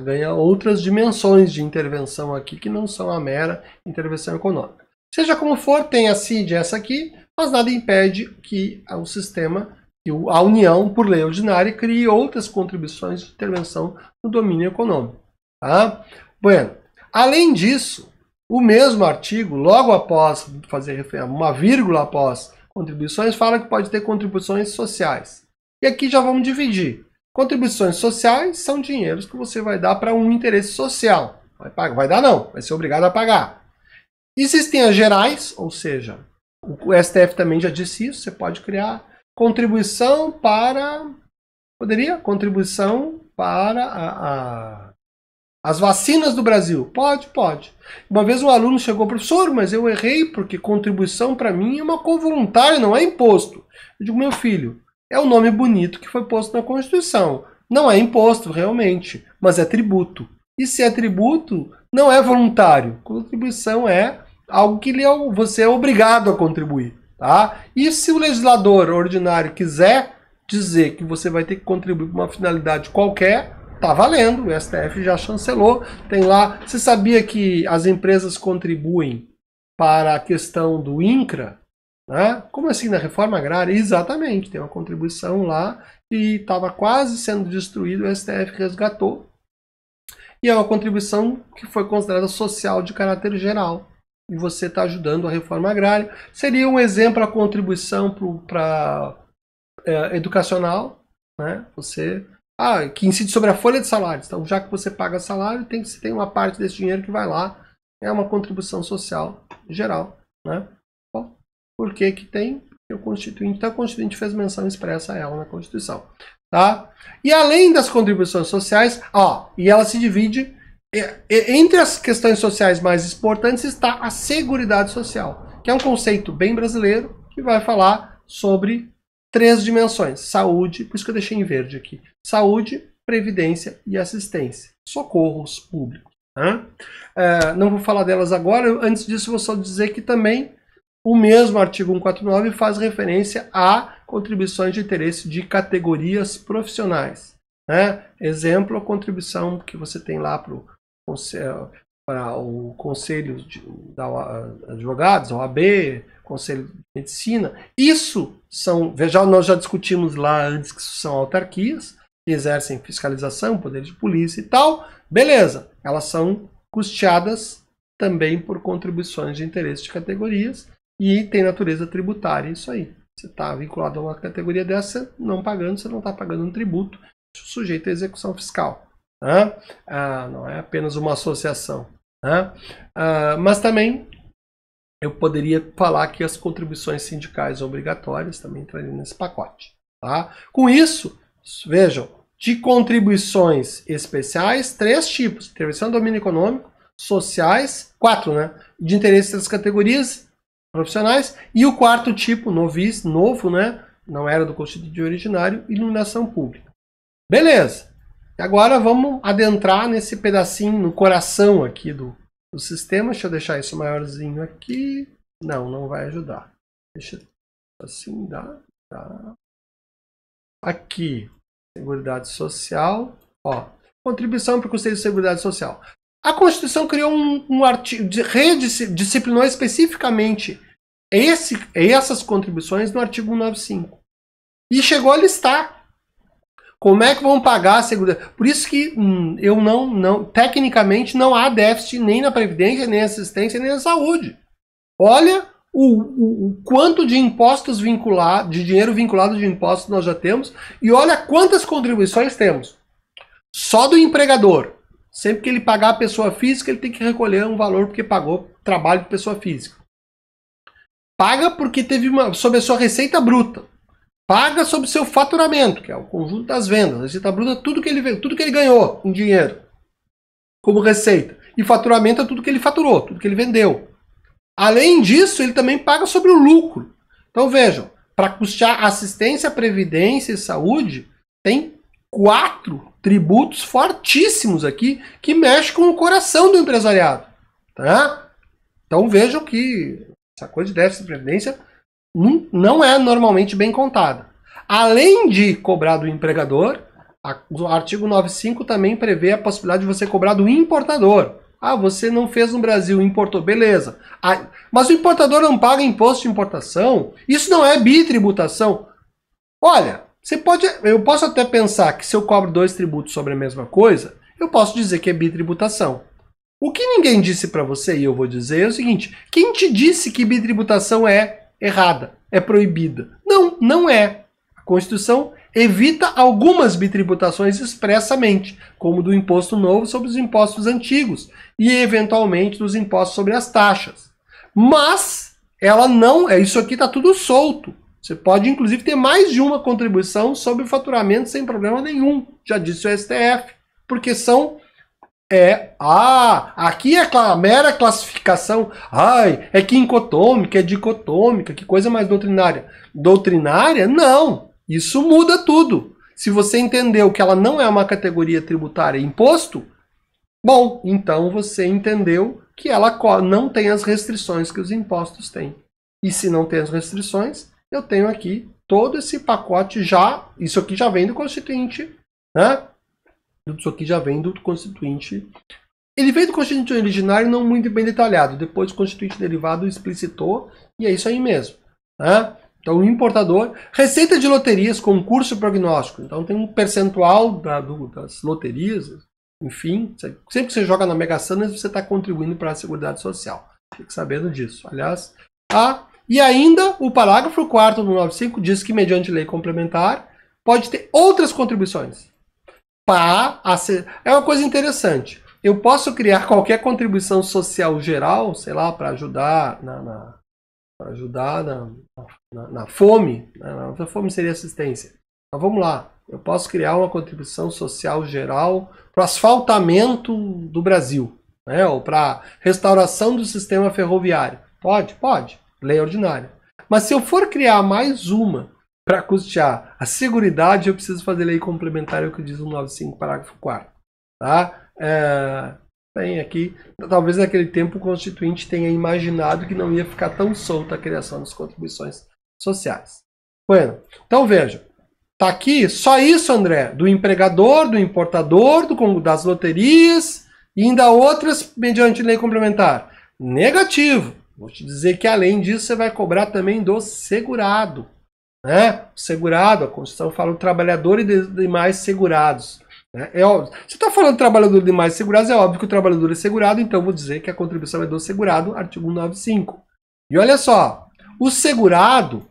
ganha outras dimensões de intervenção aqui que não são a mera intervenção econômica. Seja como for, tem a CID essa aqui, mas nada impede que o sistema, que a União, por lei ordinária, crie outras contribuições de intervenção no domínio econômico. Tá? Bueno, além disso, o mesmo artigo, logo após fazer uma vírgula após contribuições, fala que pode ter contribuições sociais. E aqui já vamos dividir. Contribuições sociais são dinheiros que você vai dar para um interesse social. Vai dar não, vai ser obrigado a pagar. Existem as gerais, ou seja, o STF também já disse isso, você pode criar contribuição para... Contribuição para as vacinas do Brasil. Pode. Uma vez um aluno chegou, professor, mas eu errei porque contribuição para mim é uma covoluntária, não é imposto. Eu digo, meu filho, é o nome bonito que foi posto na Constituição. Não é imposto, realmente, mas é tributo. E se é tributo, não é voluntário. Contribuição é algo que você é obrigado a contribuir. Tá? E se o legislador ordinário quiser dizer que você vai ter que contribuir para uma finalidade qualquer, tá valendo, o STF já chancelou, tem lá. Você sabia que as empresas contribuem para a questão do INCRA? Né? Como assim, na reforma agrária? Exatamente, tem uma contribuição lá e estava quase sendo destruído, o STF resgatou. E é uma contribuição que foi considerada social de caráter geral. E você está ajudando a reforma agrária. Seria um exemplo a contribuição para educacional, né? Que incide sobre a folha de salários. Então, já que você paga salário, você tem uma parte desse dinheiro que vai lá. É uma contribuição social geral. Né? Bom, por que tem? Porque o Constituinte, então, o Constituinte fez menção expressa a ela na Constituição. Tá? E além das contribuições sociais, e ela se divide, entre as questões sociais mais importantes está a Seguridade Social, que é um conceito bem brasileiro, que vai falar sobre 3 dimensões. Saúde, por isso que eu deixei em verde aqui. Saúde, previdência e assistência. Socorros públicos. Né? Não vou falar delas agora, antes disso vou só dizer que também O mesmo artigo 149 faz referência a contribuições de interesse de categorias profissionais. Né? Exemplo, a contribuição que você tem lá para o Conselho de Advogados, OAB, Conselho de Medicina. Isso são, nós já discutimos lá antes que isso são autarquias, que exercem fiscalização, poder de polícia e tal. Beleza, elas são custeadas também por contribuições de interesse de categorias e tem natureza tributária isso aí. Você está vinculado a uma categoria dessa, não pagando, você não está pagando um tributo sujeito à execução fiscal. Né? Não é apenas uma associação. Né? Mas também eu poderia falar que as contribuições sindicais obrigatórias também entrariam nesse pacote. Tá? Com isso, vejam, de contribuições especiais, 3 tipos. Intervenção do domínio econômico, sociais, 4, né? De interesse das categorias profissionais. E o 4º tipo, novo, né? Não era do constituinte originário, iluminação pública. Beleza. Agora vamos adentrar nesse pedacinho, no coração aqui do sistema. Deixa eu deixar isso maiorzinho aqui. Não vai ajudar. Deixa assim, dá. Aqui, Seguridade Social. Ó, contribuição para o Conselho de Seguridade Social. A Constituição criou um artigo, redisciplinou especificamente essas contribuições no artigo 195. E chegou a listar. Como é que vão pagar a segurança? Por isso que tecnicamente não há déficit nem na Previdência, nem na assistência, nem na saúde. Olha o quanto de impostos vinculados, de dinheiro vinculado de impostos nós já temos, e olha quantas contribuições temos. Só do empregador. Sempre que ele pagar a pessoa física, ele tem que recolher um valor porque pagou trabalho de pessoa física. Paga porque teve sobre a sua receita bruta. Paga sobre o seu faturamento, que é o conjunto das vendas. A receita bruta é tudo que ele ganhou em dinheiro, como receita. E faturamento é tudo que ele faturou, tudo que ele vendeu. Além disso, ele também paga sobre o lucro. Então vejam, para custear assistência, previdência e saúde, tem 4 tributos fortíssimos aqui que mexem com o coração do empresariado. Tá? Então vejam que essa coisa de déficit de previdência não é normalmente bem contada. Além de cobrar do empregador, o artigo 95 também prevê a possibilidade de você cobrar do importador. Você não fez no Brasil, importou, beleza. Mas o importador não paga imposto de importação? Isso não é bitributação? Olha, eu posso até pensar que se eu cobro 2 tributos sobre a mesma coisa, eu posso dizer que é bitributação. O que ninguém disse para você, e eu vou dizer, é o seguinte: quem te disse que bitributação é errada, é proibida? Não é. A Constituição evita algumas bitributações expressamente, como do imposto novo sobre os impostos antigos e, eventualmente, dos impostos sobre as taxas. Mas ela não... Isso aqui está tudo solto. Você pode, inclusive, ter mais de uma contribuição sobre o faturamento sem problema nenhum. Já disse o STF. Porque são... aqui é a mera classificação. É quinquotômica, é dicotômica, que coisa mais doutrinária. Doutrinária? Não. Isso muda tudo. Se você entendeu que ela não é uma categoria tributária imposto, bom, então você entendeu que ela não tem as restrições que os impostos têm. E se não tem as restrições, eu tenho aqui todo esse pacote já. Isso aqui já vem do Constituinte, né? Isso aqui já vem do Constituinte. Ele veio do Constituinte originário não muito bem detalhado. Depois o Constituinte derivado explicitou e é isso aí mesmo, né? Então, o importador, receita de loterias, concurso e prognóstico. Então, tem um percentual das loterias, enfim. Sempre que você joga na Mega Sena, você está contribuindo para a Seguridade Social. Fique sabendo disso. Aliás, e ainda o parágrafo 4º do 95 diz que, mediante lei complementar, pode ter outras contribuições. É uma coisa interessante. Eu posso criar qualquer contribuição social geral, sei lá, para ajudar na fome. A fome seria assistência. Mas vamos lá. Eu posso criar uma contribuição social geral para o asfaltamento do Brasil, né? Ou para restauração do sistema ferroviário. Pode. Lei ordinária. Mas se eu for criar mais uma para custear a seguridade, eu preciso fazer lei complementar, é o que diz o 95, parágrafo 4º. Tá? Tem aqui, talvez naquele tempo o Constituinte tenha imaginado que não ia ficar tão solta a criação das contribuições sociais. Bueno, então veja, tá aqui só isso, André, do empregador, do importador, das loterias e ainda outras mediante lei complementar. Negativo. Vou te dizer que além disso você vai cobrar também do segurado. Né? O segurado, a Constituição fala o trabalhador e demais segurados. Né? É óbvio. Se está falando trabalhador e demais segurados, é óbvio que o trabalhador é segurado, então vou dizer que a contribuição é do segurado, artigo 195. E olha só, o segurado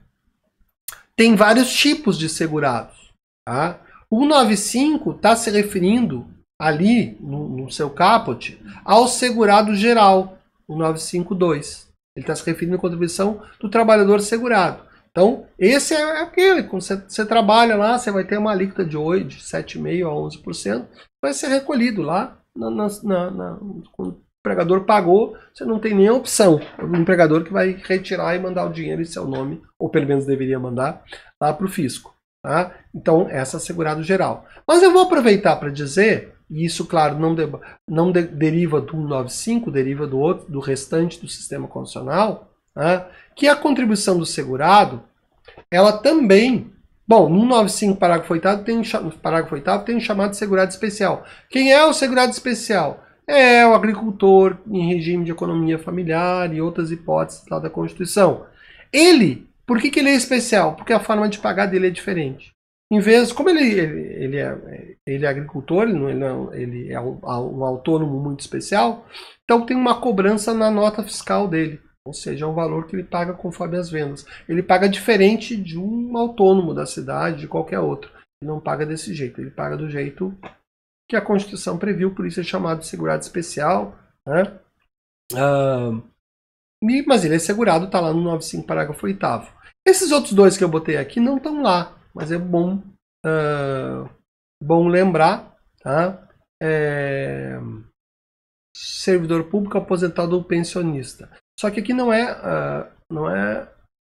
tem vários tipos de segurados. Tá? O 195 está se referindo ali, no seu caput, ao segurado geral, o 952. Ele está se referindo à contribuição do trabalhador segurado. Então, esse é aquele, quando você trabalha lá, você vai ter uma alíquota de 7,5% a 11%, vai ser recolhido lá, quando o empregador pagou, você não tem nenhuma opção. É o empregador que vai retirar e mandar o dinheiro em seu nome, ou pelo menos deveria mandar, lá para o fisco. Tá? Então, essa é segurado geral. Mas eu vou aproveitar para dizer, e isso, claro, não deriva do 195, deriva do restante do sistema constitucional, tá? Que a contribuição do segurado, ela também, bom, no 195, parágrafo 8º, tem um chamado segurado especial. Quem é o segurado especial? É o agricultor em regime de economia familiar e outras hipóteses lá da Constituição. Por que ele é especial? Porque a forma de pagar dele é diferente. Em vez, como ele é agricultor, ele é um autônomo muito especial, então tem uma cobrança na nota fiscal dele. Ou seja, é um valor que ele paga conforme as vendas. Ele paga diferente de um autônomo da cidade, de qualquer outro. Ele não paga desse jeito, ele paga do jeito que a Constituição previu, por isso é chamado de segurado especial. Né? Mas ele é segurado, está lá no 95, parágrafo 8º. Esses outros dois que eu botei aqui não estão lá, mas é bom lembrar. Tá? Servidor público, aposentado ou pensionista. Só que aqui não é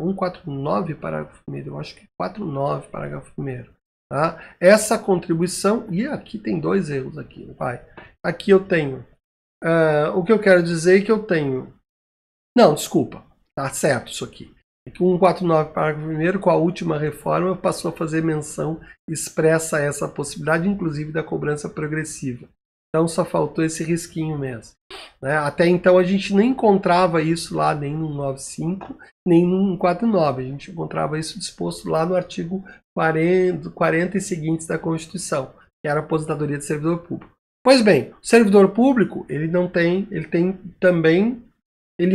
149, parágrafo 1º, eu acho que 49, parágrafo 1º. Tá? Essa contribuição, e aqui tem dois erros aqui, vai. Aqui eu tenho, o que eu quero dizer é que eu tenho, não, desculpa, tá certo isso aqui. Aqui 149, parágrafo 1º, com a última reforma, passou a fazer menção expressa a essa possibilidade, inclusive da cobrança progressiva. Então só faltou esse risquinho mesmo. Né? Até então a gente não encontrava isso lá nem no 95, nem no 149. A gente encontrava isso disposto lá no artigo 40 e seguintes da Constituição, que era a aposentadoria de servidor público. Pois bem, o servidor público, ele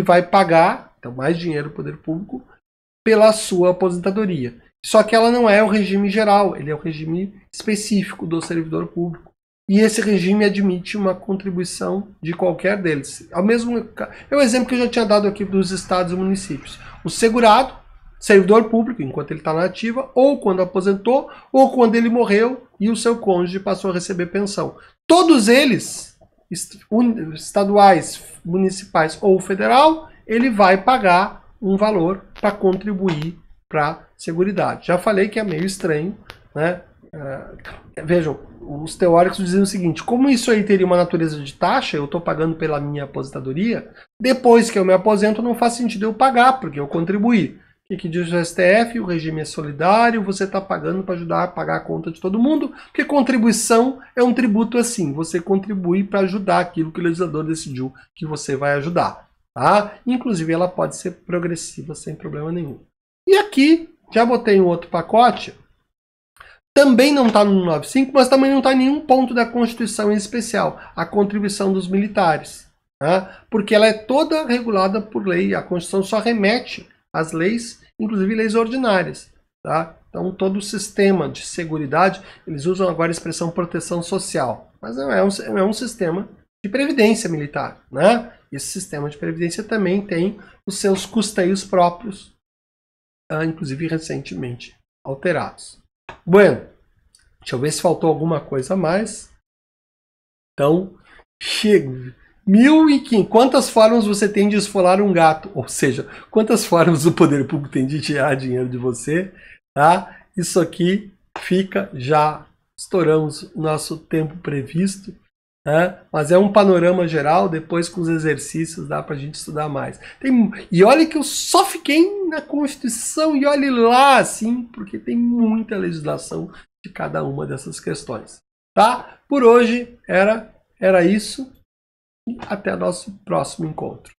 vai pagar, então mais dinheiro ao poder público, pela sua aposentadoria. Só que ela não é o regime geral, ele é o regime específico do servidor público. E esse regime admite uma contribuição de qualquer deles. É o exemplo que eu já tinha dado aqui dos estados e municípios. O segurado, servidor público, enquanto ele está na ativa, ou quando aposentou, ou quando ele morreu e o seu cônjuge passou a receber pensão. Todos eles, estaduais, municipais ou federal, ele vai pagar um valor para contribuir para a Seguridade. Já falei que é meio estranho, né? Vejam, os teóricos diziam o seguinte: como isso aí teria uma natureza de taxa, eu estou pagando pela minha aposentadoria, depois que eu me aposento não faz sentido eu pagar, porque eu contribuí. O que diz o STF? O regime é solidário, você está pagando para ajudar a pagar a conta de todo mundo, porque contribuição é um tributo assim, você contribui para ajudar aquilo que o legislador decidiu que você vai ajudar. Tá? Inclusive ela pode ser progressiva sem problema nenhum. E aqui, já botei um outro pacote. Também não está no 195, mas também não está em nenhum ponto da Constituição em especial, a contribuição dos militares. Tá? Porque ela é toda regulada por lei, a Constituição só remete às leis, inclusive leis ordinárias. Tá? Então todo o sistema de seguridade, eles usam agora a expressão proteção social, mas não é um sistema de previdência militar. Né? Esse sistema de previdência também tem os seus custeios próprios, inclusive recentemente alterados. Bueno, deixa eu ver se faltou alguma coisa a mais. Então, chega. 1.500. Quantas formas você tem de esfolar um gato? Ou seja, quantas formas o poder público tem de tirar dinheiro de você? Tá? Isso aqui fica, já estouramos o nosso tempo previsto. né? Mas é um panorama geral, depois com os exercícios dá para a gente estudar mais. E olha que eu só fiquei na Constituição e olhe lá, assim, porque tem muita legislação de cada uma dessas questões. Tá? Por hoje era isso. E até nosso próximo encontro.